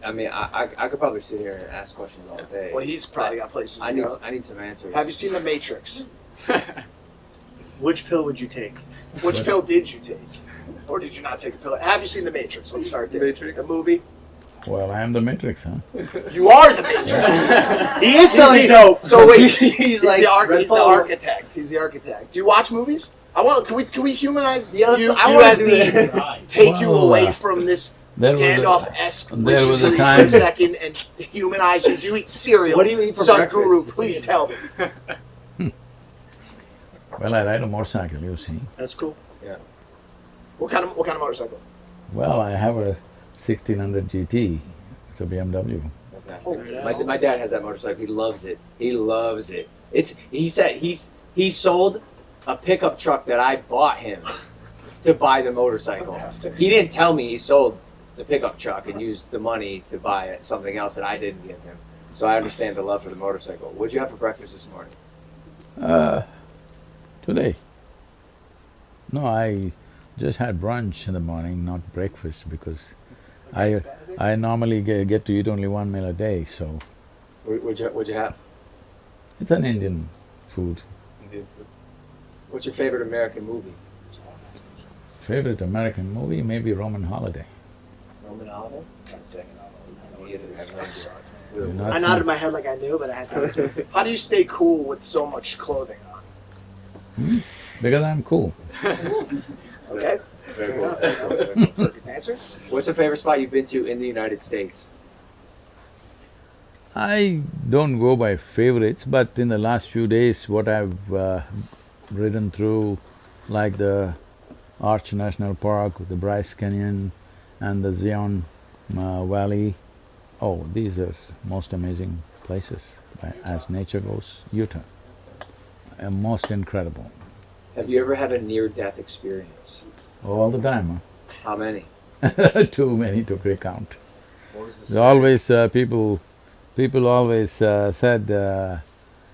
[SPEAKER 1] I mean, I could probably sit here and ask questions all day.
[SPEAKER 2] Well, he's probably got places
[SPEAKER 1] I
[SPEAKER 2] to
[SPEAKER 1] need
[SPEAKER 2] go.
[SPEAKER 1] I need some answers.
[SPEAKER 2] Have you seen The Matrix?
[SPEAKER 5] Which pill would you take?
[SPEAKER 2] Which pill did you take? Or did you not take a pill? Have you seen The Matrix? Let's start there.
[SPEAKER 4] Matrix?
[SPEAKER 2] The movie?
[SPEAKER 3] Well, I am the Matrix, huh?
[SPEAKER 2] You are The Matrix!
[SPEAKER 5] He is selling dope.
[SPEAKER 2] So wait,
[SPEAKER 1] He's like
[SPEAKER 2] he's the architect. He's the architect. Do you watch movies? Can we humanize
[SPEAKER 1] Yes,
[SPEAKER 2] you,
[SPEAKER 1] I
[SPEAKER 2] you
[SPEAKER 1] wanna
[SPEAKER 2] as
[SPEAKER 1] do
[SPEAKER 2] the take you
[SPEAKER 3] Well,
[SPEAKER 2] away from this
[SPEAKER 3] there was a-
[SPEAKER 2] Gandalf-esque
[SPEAKER 3] there was a
[SPEAKER 2] wizardry for
[SPEAKER 3] time-
[SPEAKER 2] a second and humanize you? Do you eat cereal?
[SPEAKER 1] What do you eat for
[SPEAKER 2] Sadhguru,
[SPEAKER 1] breakfast?
[SPEAKER 2] please tell me.
[SPEAKER 3] Well, I ride a motorcycle, you see.
[SPEAKER 5] That's cool.
[SPEAKER 2] What kind of motorcycle?
[SPEAKER 3] Well, I have a 1600 GT, it's a BMW.
[SPEAKER 1] Fantastic. My dad has that motorcycle. He loves it. He loves it. He said he sold a pickup truck that I bought him to buy the motorcycle. He didn't tell me he sold the pickup truck and used the money to buy something else that I didn't give him. So I understand the love for the motorcycle. What'd you have for breakfast this morning?
[SPEAKER 3] Today. No, I just had brunch in the morning, not breakfast, because I normally get to eat only one meal a day, so
[SPEAKER 1] What'd you have?
[SPEAKER 3] it's an Indian food.
[SPEAKER 1] What's your favorite American movie?
[SPEAKER 3] Favorite American movie, maybe Roman Holiday.
[SPEAKER 1] Roman Holiday?
[SPEAKER 3] You've not
[SPEAKER 5] I
[SPEAKER 3] seen-
[SPEAKER 5] nodded my head like I knew, but I had to.
[SPEAKER 2] How do you stay cool with so much clothing on?
[SPEAKER 3] Because I'm cool.
[SPEAKER 2] Okay?
[SPEAKER 1] Very cool.
[SPEAKER 2] Perfect answer.
[SPEAKER 1] What's your favorite spot you've been to in the United States?
[SPEAKER 3] I don't go by favorites, but in the last few days, what I've ridden through, like the Arch National Park, the Bryce Canyon and the Zion Valley. Oh, these are most amazing places as nature goes. Utah, most incredible.
[SPEAKER 1] Have you ever had a near-death experience?
[SPEAKER 3] All the time,
[SPEAKER 1] How many?
[SPEAKER 3] huh? Too many to recount.
[SPEAKER 6] What was the
[SPEAKER 3] There's always people always said,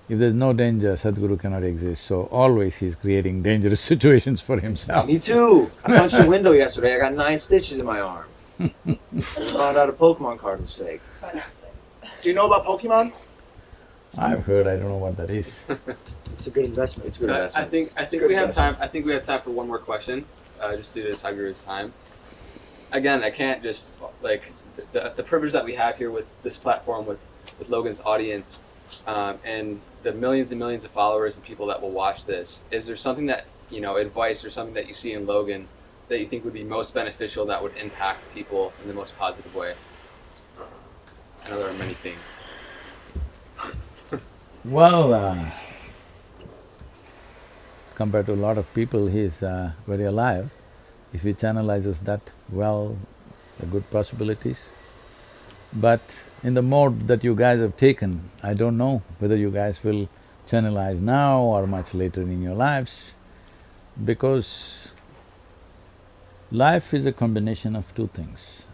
[SPEAKER 3] if there's no danger, Sadhguru cannot exist. So always he's creating dangerous situations for himself.
[SPEAKER 1] Me too. I punched a window yesterday. I got 9 stitches in my arm. Found out a Pokemon card was fake.
[SPEAKER 2] Do you know about Pokemon?
[SPEAKER 3] I've heard, I don't know what that is.
[SPEAKER 5] It's a good investment.
[SPEAKER 1] It's a good
[SPEAKER 4] So I
[SPEAKER 1] investment.
[SPEAKER 4] think
[SPEAKER 5] good
[SPEAKER 4] we have
[SPEAKER 5] investment.
[SPEAKER 4] time. I think we have time for one more question, just due to Sadhguru's time. Again, I can't just like the privilege that we have here with this platform with Logan's audience, and the millions and millions of followers and people that will watch this. Is there something that advice or something that you see in Logan that you think would be most beneficial that would impact people in the most positive way? I know there are many things.
[SPEAKER 3] Well, compared to a lot of people, he's very alive. If he channelizes that well, there are good possibilities. But in the mode that you guys have taken, I don't know whether you guys will channelize now or much later in your lives, because life is a combination of two things,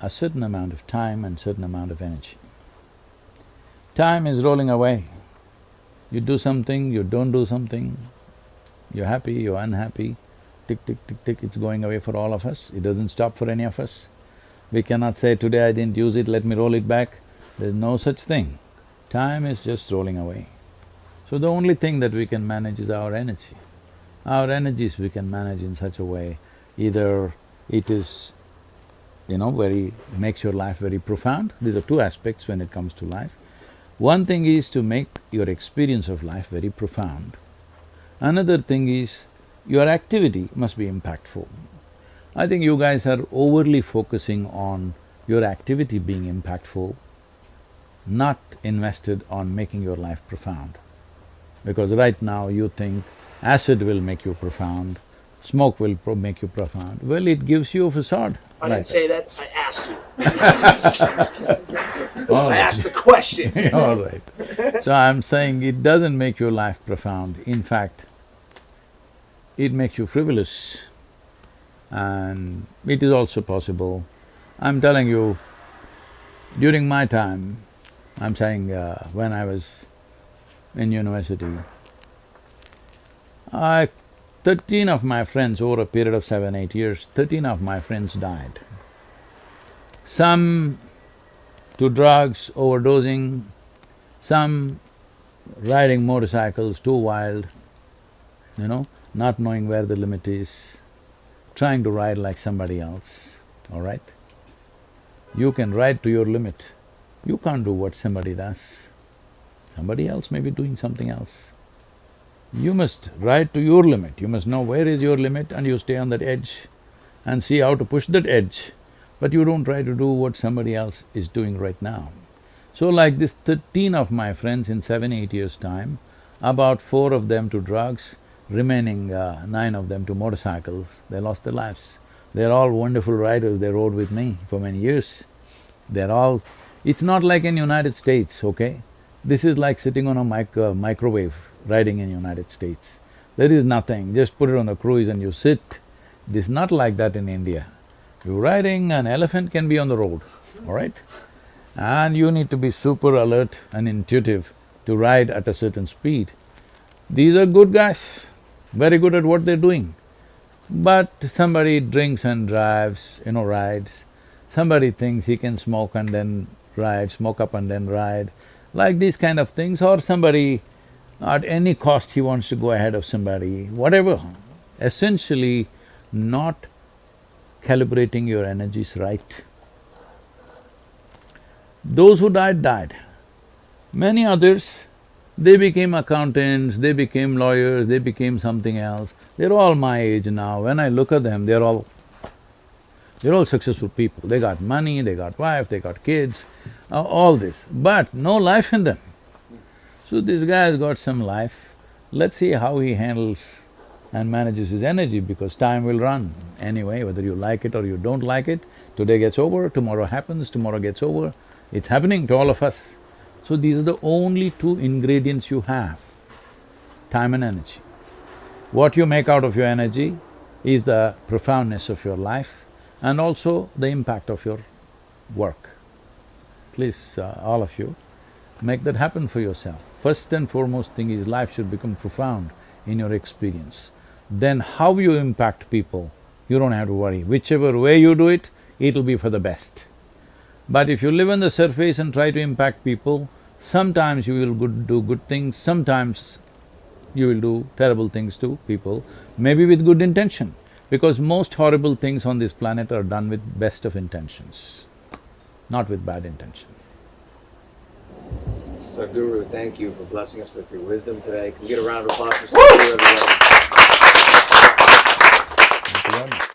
[SPEAKER 3] a certain amount of time and certain amount of energy. Time is rolling away. You do something, you don't do something, you're happy, you're unhappy, tick, tick, tick, tick, it's going away for all of us. It doesn't stop for any of us. We cannot say, today I didn't use it, let me roll it back. There's no such thing. Time is just rolling away. So the only thing that we can manage is our energy. Our energies we can manage in such a way, either it is, makes your life very profound. These are two aspects when it comes to life. One thing is to make your experience of life very profound. Another thing is your activity must be impactful. I think you guys are overly focusing on your activity being impactful, not invested on making your life profound. Because right now you think acid will make you profound, smoke will make you profound. Well, it gives you a facade.
[SPEAKER 2] I didn't say that, I asked you.
[SPEAKER 3] All
[SPEAKER 2] I
[SPEAKER 3] right.
[SPEAKER 2] asked the question.
[SPEAKER 3] All right. So I'm saying it doesn't make your life profound. In fact, it makes you frivolous, and it is also possible. I'm telling you, during my time, I'm saying when I was in university, 13 of my friends, over a period of 7-8 years, 13 of my friends died. Some to drugs, overdosing, some riding motorcycles too wild, not knowing where the limit is, trying to ride like somebody else, all right? You can ride to your limit. You can't do what somebody does. Somebody else may be doing something else. You must ride to your limit. You must know where is your limit and you stay on that edge and see how to push that edge. But you don't try to do what somebody else is doing right now. So like this 13 of my friends in 7-8 years' time, about 4 of them to drugs, remaining 9 of them to motorcycles, they lost their lives. They're all wonderful riders, they rode with me for many years. They're all… It's not like in United States, okay? This is like sitting on a microwave, riding in United States. There is nothing, just put it on the cruise and you sit. This is not like that in India. You're riding, an elephant can be on the road, all right? And you need to be super alert and intuitive to ride at a certain speed. These are good guys, very good at what they're doing. But somebody drinks and drives, rides. Somebody thinks he can smoke and then ride, smoke up and then ride, like these kind of things. Or somebody, at any cost he wants to go ahead of somebody, whatever. Essentially, not calibrating your energies right. Those who died, died. Many others, they became accountants, they became lawyers, they became something else. They're all my age now. When I look at them, they're all successful people. They got money, they got wife, they got kids, all this, but no life in them. So this guy has got some life. Let's see how he handles, and manages his energy, because time will run anyway, whether you like it or you don't like it. Today gets over, tomorrow happens, tomorrow gets over. It's happening to all of us. So these are the only two ingredients you have, time and energy. What you make out of your energy is the profoundness of your life and also the impact of your work. Please, all of you, make that happen for yourself. First and foremost thing is life should become profound in your experience. Then how you impact people, you don't have to worry. Whichever way you do it, it'll be for the best. But if you live on the surface and try to impact people, sometimes you will do good things, sometimes you will do terrible things to people, maybe with good intention, because most horrible things on this planet are done with best of intentions, not with bad intention.
[SPEAKER 1] Sadhguru, thank you for blessing us with your wisdom today. Can we get a round of applause for Sadhguru, everybody?
[SPEAKER 3] Thank you very much.